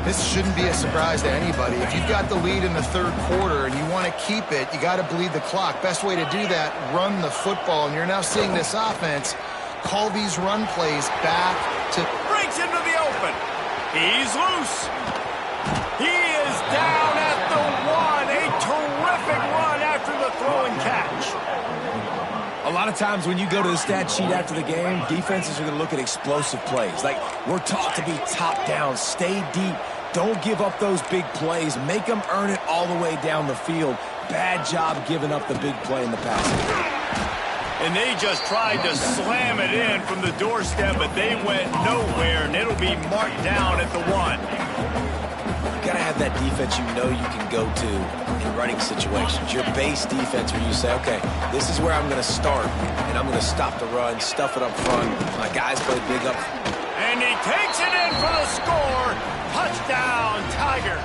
[SPEAKER 3] This shouldn't be a surprise to anybody. If you've got the lead in the third quarter and you want to keep it, you got to bleed the clock. Best way to do that, run the football. And you're now seeing this offense call these run plays back to...
[SPEAKER 1] Breaks into the open. He's loose. He is down at the 1. A terrific run after the throw and catch.
[SPEAKER 2] A lot of times when you go to the stat sheet after the game, defenses are going to look at explosive plays. Like, we're taught to be top down, stay deep, don't give up those big plays, make them earn it all the way down the field. Bad job giving up the big play in the passing game.
[SPEAKER 1] And they just tried to slam it in from the doorstep, but they went nowhere, and it'll be marked down at the 1.
[SPEAKER 2] You got to have that defense you know you can go to in running situations. Your base defense where you say, okay, this is where I'm going to start, and I'm going to stop the run, stuff it up front. My guys play big up.
[SPEAKER 1] And he takes it in for the score. Touchdown, Tigers.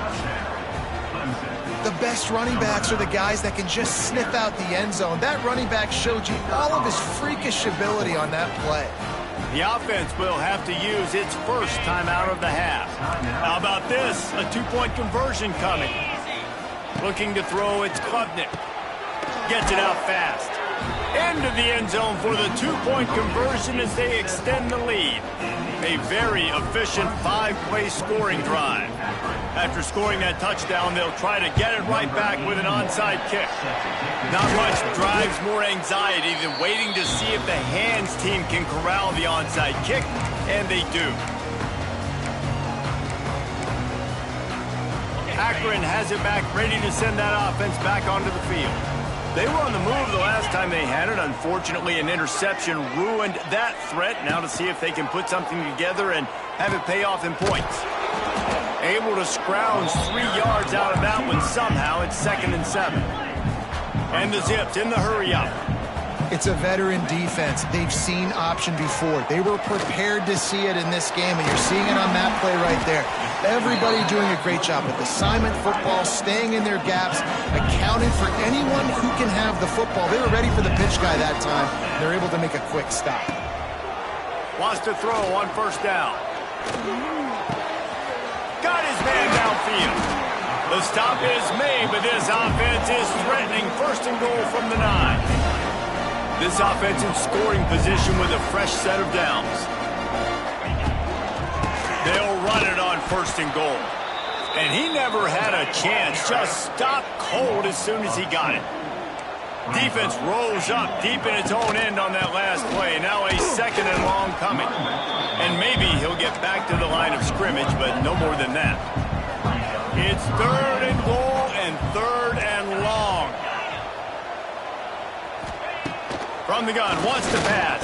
[SPEAKER 3] The best running backs are the guys that can just sniff out the end zone. That running back showed you all of his freakish ability on that play.
[SPEAKER 1] The offense will have to use its first timeout of the half. How about this? A two-point conversion coming. Looking to throw, it's Klubnik. Gets it out fast. Into the end zone for the two-point conversion as they extend the lead. A very efficient 5-play scoring drive. After scoring that touchdown, they'll try to get it right back with an onside kick. Not much drives more anxiety than waiting to see if the hands team can corral the onside kick, and they do. Akron has it back, ready to send that offense back onto the field. They were on the move the last time they had it. Unfortunately, an interception ruined that threat. Now to see if they can put something together and have it pay off in points. Able to scrounge 3 yards out of that one somehow. It's 2nd and 7. And the Zips in the hurry-up.
[SPEAKER 3] It's a veteran defense. They've seen option before. They were prepared to see it in this game, and you're seeing it on that play right there. Everybody doing a great job with assignment football, staying in their gaps, accounting for anyone who can have the football. They were ready for the pitch guy that time. They're able to make a quick stop.
[SPEAKER 1] Wants to throw on first down. Got his man downfield. The stop is made, but this offense is threatening 1st and goal from the 9. This offense in scoring position with a fresh set of downs. They'll run it on 1st and goal. And he never had a chance. Just stopped cold as soon as he got it. Defense rolls up deep in its own end on that last play. Now a 2nd and long coming. And maybe he'll get back to the line of scrimmage, but no more than that. It's 3rd and goal and 3rd and long. From the gun, wants to pass.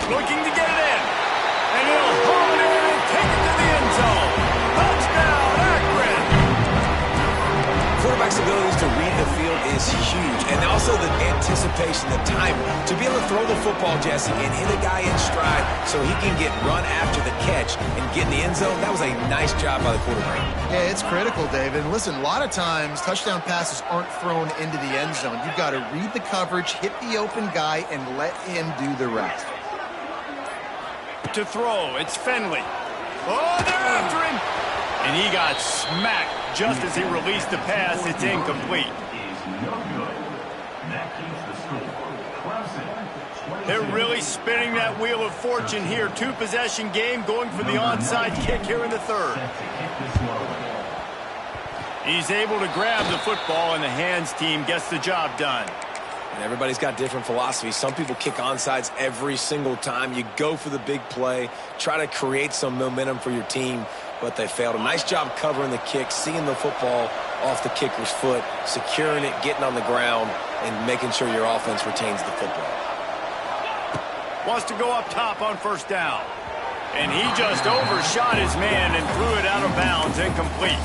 [SPEAKER 1] Looking to get it in. And he'll haul it in and take it to the end zone. Touchdown, Akron!
[SPEAKER 2] Quarterback's abilities to read the field is huge. And also the anticipation, the time. To be able to throw the football, Jesse, and hit a guy in stride so he can get run after the catch and get in the end zone, that was a nice job by the quarterback.
[SPEAKER 3] Yeah, it's critical, David. Listen, a lot of times touchdown passes aren't thrown into the end zone. You've got to read the coverage, hit the open guy, and let him do the rest.
[SPEAKER 1] To throw, it's Finley. Oh, they're after him! And he got smacked just as he released the pass. It's incomplete. They're really spinning that wheel of fortune here. 2-possession game, going for the onside kick here in the 3rd. He's able to grab the football, and the hands team gets the job done.
[SPEAKER 2] And everybody's got different philosophies. Some people kick onsides every single time. You go for the big play, try to create some momentum for your team. but they failed. A nice job covering the kick, seeing the football off the kicker's foot, securing it, getting on the ground, and making sure your offense retains the football.
[SPEAKER 1] Wants to go up top on first down. And he just overshot his man and threw it out of bounds, incomplete.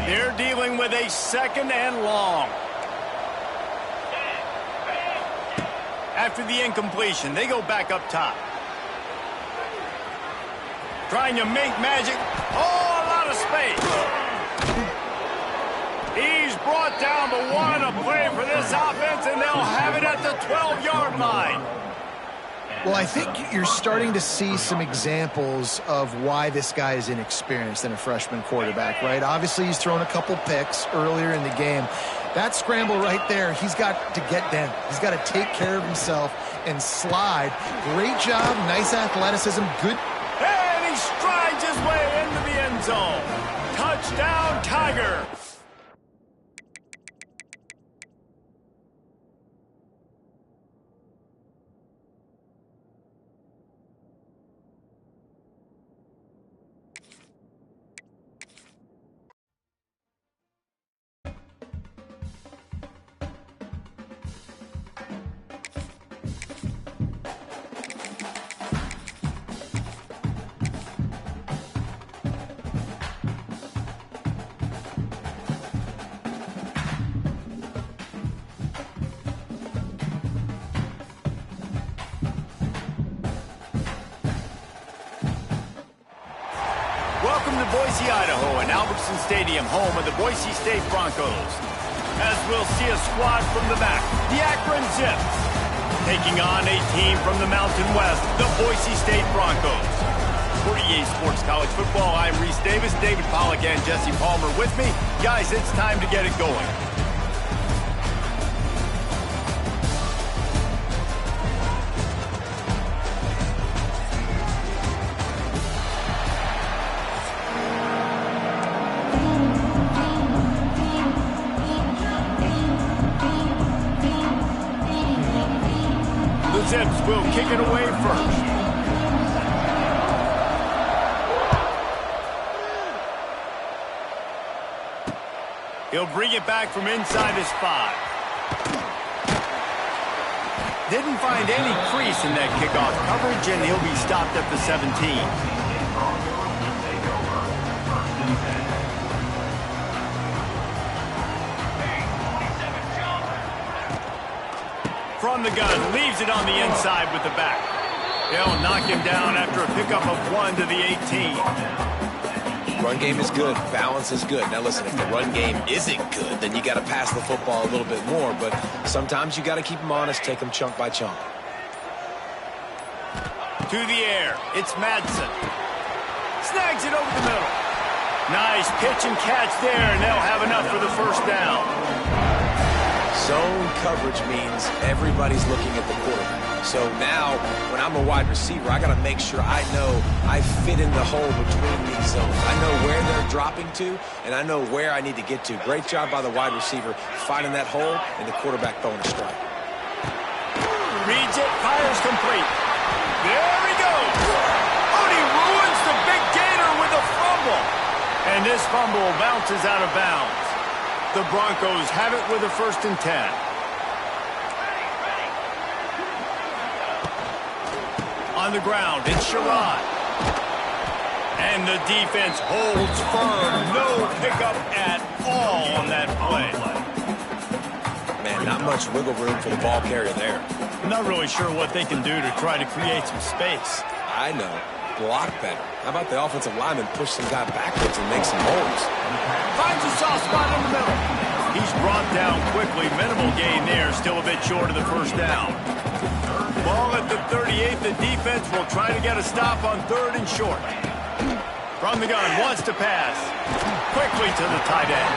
[SPEAKER 1] They're dealing with a second and long. After the incompletion, they go back up top. Trying to make magic. Oh, a lot of space. He's brought down the one to play for this offense, and they'll have it at the 12-yard line.
[SPEAKER 3] Well, I think you're starting to see some examples of why this guy is inexperienced in a freshman quarterback, right? Obviously, he's thrown a couple picks earlier in the game. That scramble right there, he's got to get down. He's got to take care of himself and slide. Great job, nice athleticism, good.
[SPEAKER 1] And he strides his way into the end zone. Touchdown, Tiger. Welcome to Boise, Idaho, and Albertson Stadium, home of the Boise State Broncos. As we'll see a squad from the back, the Akron Zips, taking on a team from the Mountain West, the Boise State Broncos. For EA Sports College Football, I'm Reese Davis, David Pollack, and Jesse Palmer with me. Guys, it's time to get it going. Zips will kick it away first. He'll bring it back from inside his 5. Didn't find any crease in that kickoff coverage, and he'll be stopped at the 17. From the gun, leaves it on the inside with the back. They'll knock him down after a pickup of 1 to the 18.
[SPEAKER 2] Run game is good. Balance is good. Now listen, if the run game isn't good, then you got to pass the football a little bit more. But sometimes you got to keep them honest, take them chunk by chunk.
[SPEAKER 1] To the air, it's Madsen. Snags it over the middle. Nice pitch and catch there, and they'll have enough for the first down.
[SPEAKER 2] Zone coverage means everybody's looking at the quarterback. So now, when I'm a wide receiver, I got to make sure I know I fit in the hole between these zones. I know where they're dropping to, and I know where I need to get to. Great job by the wide receiver finding that hole, and the quarterback throwing a strike.
[SPEAKER 1] Reads it, fires complete. There he goes. Oh, and he ruins the big gator with a fumble. And this fumble bounces out of bounds. The Broncos have it with a 1st and 10. On the ground, it's Sherrod. And the defense holds firm. No pickup at all on that play.
[SPEAKER 2] Man, not much wiggle room for the ball carrier there.
[SPEAKER 1] I'm not really sure what they can do to try to create some space.
[SPEAKER 2] I know. Block better. How about the offensive lineman push some guy backwards and make some holes?
[SPEAKER 1] Finds a soft spot in the middle. He's brought down quickly. Minimal gain there. Still a bit short of the first down. Ball at the 38. The defense will try to get a stop on 3rd and short. From the gun, wants to pass. Quickly to the tight end.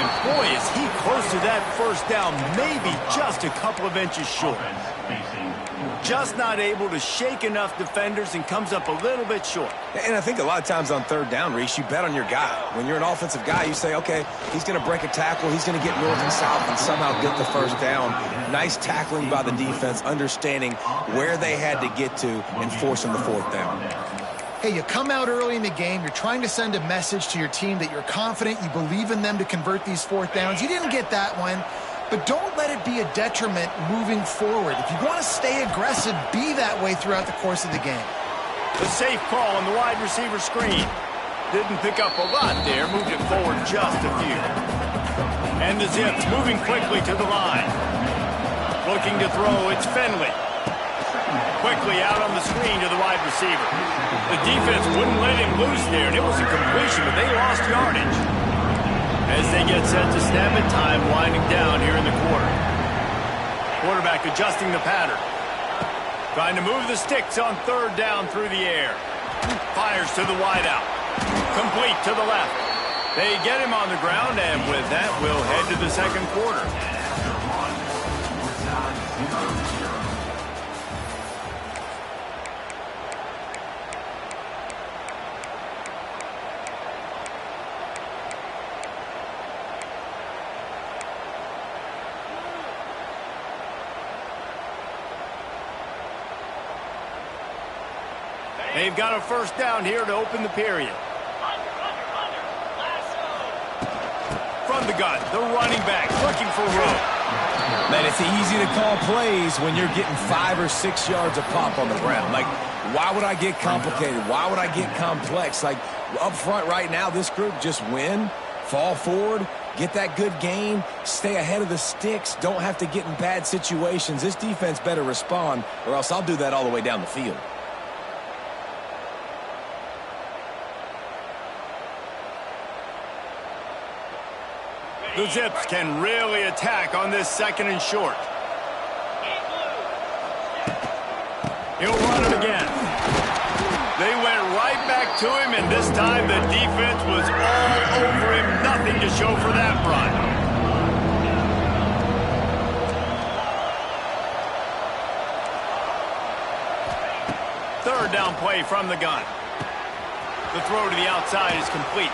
[SPEAKER 1] And boy, is he close to that first down. Maybe just a couple of inches short. just not able to shake enough defenders and comes up a little bit short.
[SPEAKER 2] And I think a lot of times on third down, Reese, you bet on your guy. When you're an offensive guy, you say, okay, he's going to break a tackle, he's going to get north and south and somehow get the first down. Nice tackling by the defense, understanding where they had to get to and forcing the fourth down.
[SPEAKER 3] Hey, you come out early in the game, you're trying to send a message to your team that you're confident, you believe in them to convert these fourth downs. You didn't get that one, but don't let it be a detriment moving forward. If you want to stay aggressive, be that way throughout the course of the game.
[SPEAKER 1] The safe call on the wide receiver screen. Didn't pick up a lot there, moved it forward just a few. And the Zips moving quickly to the line. Looking to throw, it's Finley. Quickly out on the screen to the wide receiver. The defense wouldn't let him loose there, and it was a completion, but they lost yardage. As they get set to snap it, time winding down here in the quarter. Quarterback adjusting the pattern. Trying to move the sticks on third down through the air. Fires to the wideout. Complete to the left. They get him on the ground, and with that, we'll head to the second quarter. They've got a first down here to open the period. From the gun, the running back looking for room.
[SPEAKER 2] Man, it's easy to call plays when you're getting 5 or 6 yards of pop on the ground. Like, why would I get complicated? Why would I get complex? Like, up front right now, this group just win, fall forward, get that good gain, stay ahead of the sticks, don't have to get in bad situations. This defense better respond, or else I'll do that all the way down the field.
[SPEAKER 1] The Zips can really attack on this second and short. He'll run it again. They went right back to him, and this time the defense was all over him. Nothing to show for that run. Third down play from the gun. The throw to the outside is complete.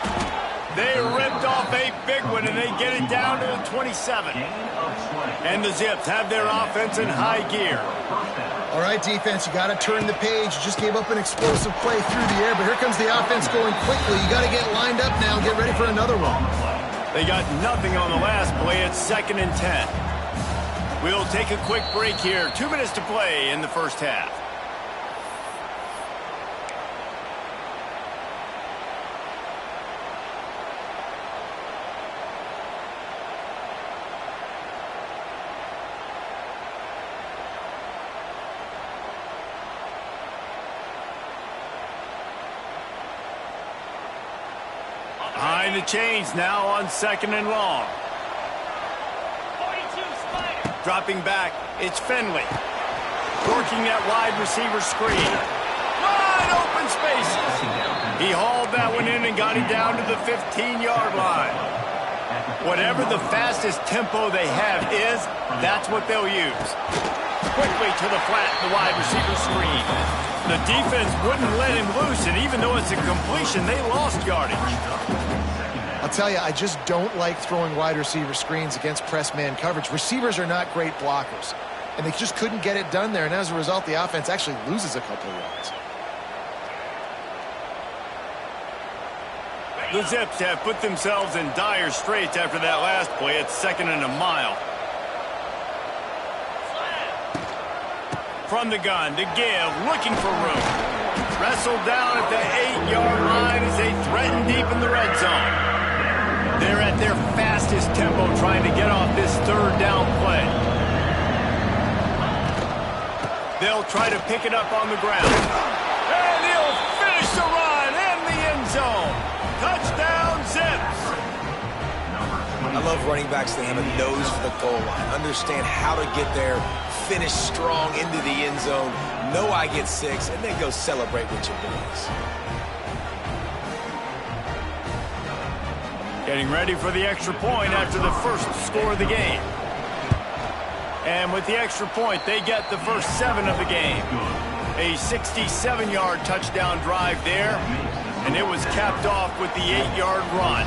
[SPEAKER 1] They ripped off a big one, and they get it down to the 27. And the Zips have their offense in high gear.
[SPEAKER 3] All right, defense, you got to turn the page. You just gave up an explosive play through the air, but here comes the offense going quickly. You got to get lined up now and get ready for another one.
[SPEAKER 1] They got nothing on the last play. It's 2nd and 10. We'll take a quick break here. 2 minutes to play in the first half. Behind the chains now on 2nd and long. Dropping back, it's Finley. Working that wide receiver screen. Wide open spaces. He hauled that one in and got it down to the 15-yard line. Whatever the fastest tempo they have is, that's what they'll use. Quickly to the flat, the wide receiver screen. The defense wouldn't let him loose, and even though it's a completion, they lost yardage.
[SPEAKER 3] I'll tell you, I just don't like throwing wide receiver screens against press man coverage. Receivers are not great blockers, and they just couldn't get it done there, and as a result, the offense actually loses a couple of yards.
[SPEAKER 1] The Zips have put themselves in dire straits after that last play. It's 2nd and a mile. From the gun to give, looking for room. Wrestled down at the 8-yard line as they threaten deep in the red zone. They're at their fastest tempo trying to get off this third down play. They'll try to pick it up on the ground. And he'll finish the run in the end zone. Touchdown, Zips.
[SPEAKER 2] I love running backs that have a nose for the goal line. Understand how to get there, finish strong into the end zone, know I get 6, and then go celebrate with your boys. Getting ready for the extra point after the first score of the game.
[SPEAKER 1] And with the extra point, they get the first 7 of the game. A 67-yard touchdown drive there, and it was capped off with the 8-yard run.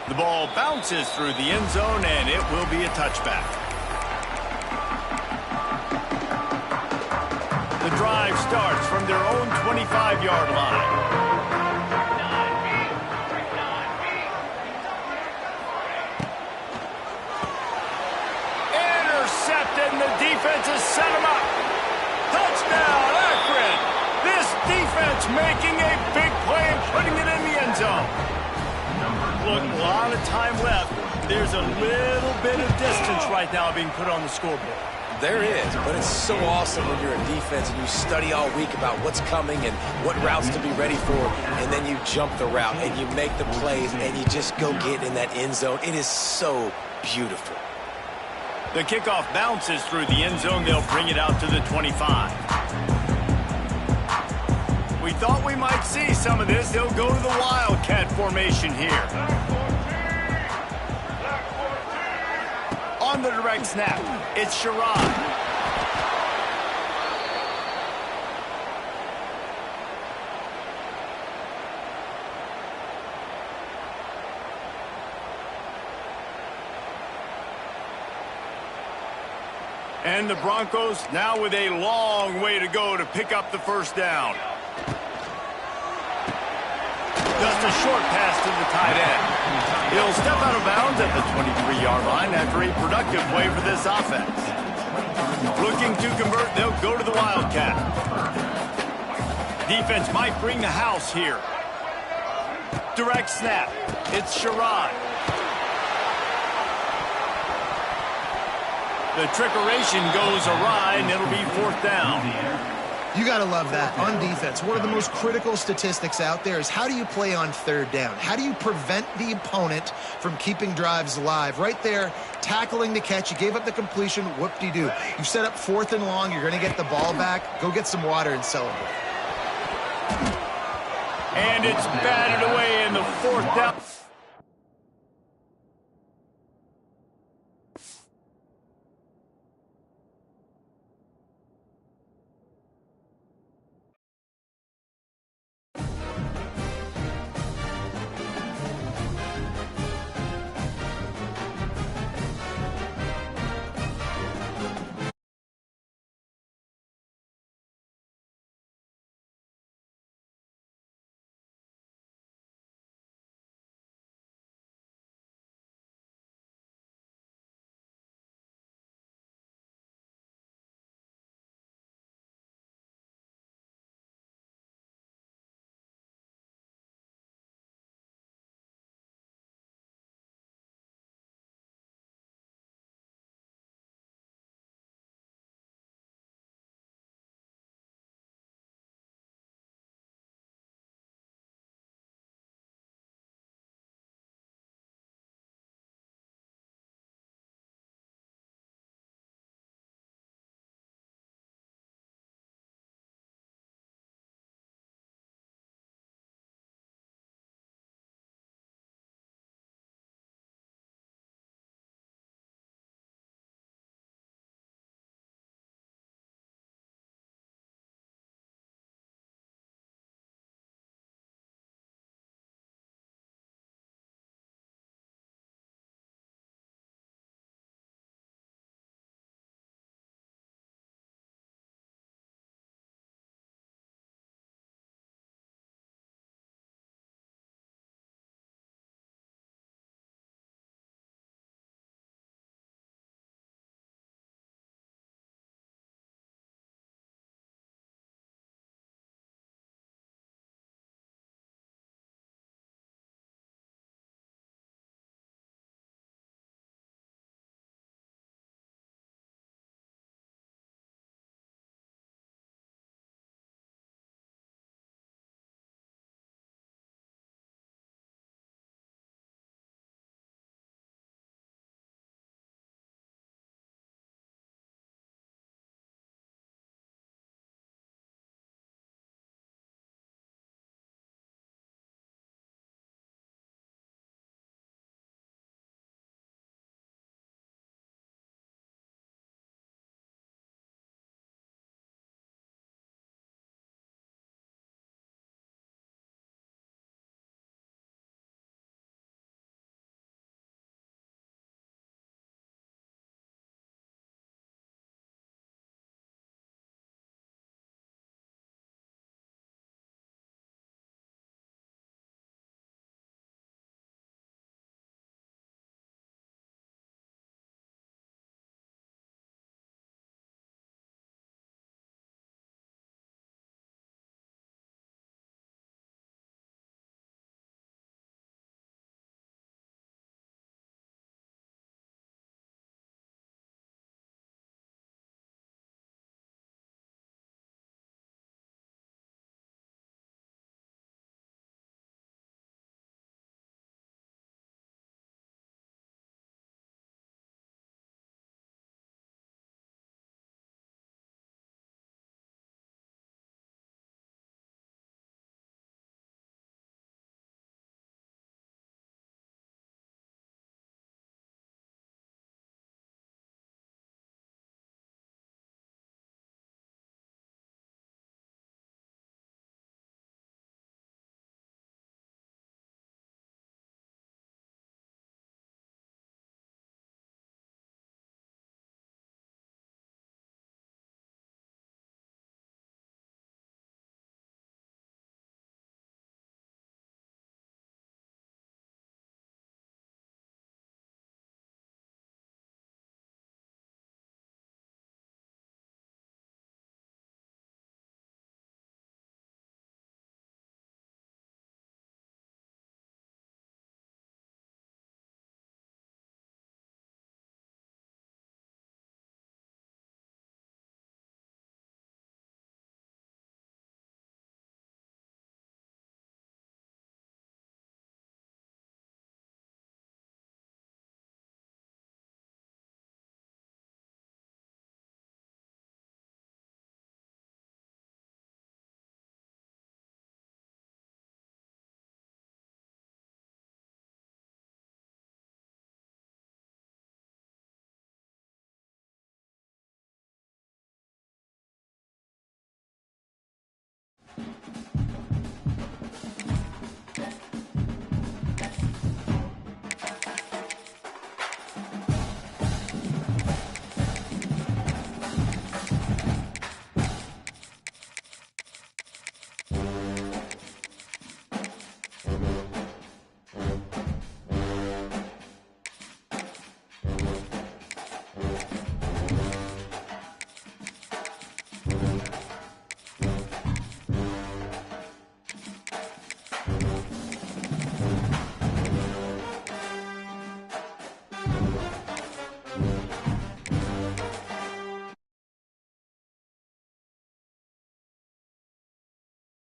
[SPEAKER 1] The ball bounces through the end zone, and it will be a touchback. The drive starts from their own 25-yard line. And the defense has set him up. Touchdown, Akron. This defense making a big play and putting it in the end zone. Look, a lot of time left. There's a little bit of distance right now being put on the scoreboard.
[SPEAKER 2] There is, but it's so awesome when you're a defense and you study all week about what's coming and what routes to be ready for, and then you jump the route and you make the plays and you just go get in that end zone. It is so beautiful.
[SPEAKER 1] The kickoff bounces through the end zone. They'll bring it out to the 25. We thought we might see some of this. They'll go to the Wildcat formation here. On the direct snap, it's Sherrod. And the Broncos now with a long way to go to pick up the first down. Just a short pass to the tight end. He'll step out of bounds at the 23-yard line after a productive play for this offense. Looking to convert, they'll go to the Wildcat. Defense might bring the house here. Direct snap. It's Sherrod. The trickeration goes awry, and it'll be 4th down.
[SPEAKER 3] You got to love that. On defense, one of the most critical statistics out there is how do you play on 3rd down? How do you prevent the opponent from keeping drives alive? Right there, tackling the catch. You gave up the completion. Whoop-de-doo. You set up 4th and long. You're going to get the ball back. Go get some water and celebrate.
[SPEAKER 1] And it's batted away in the 4th down.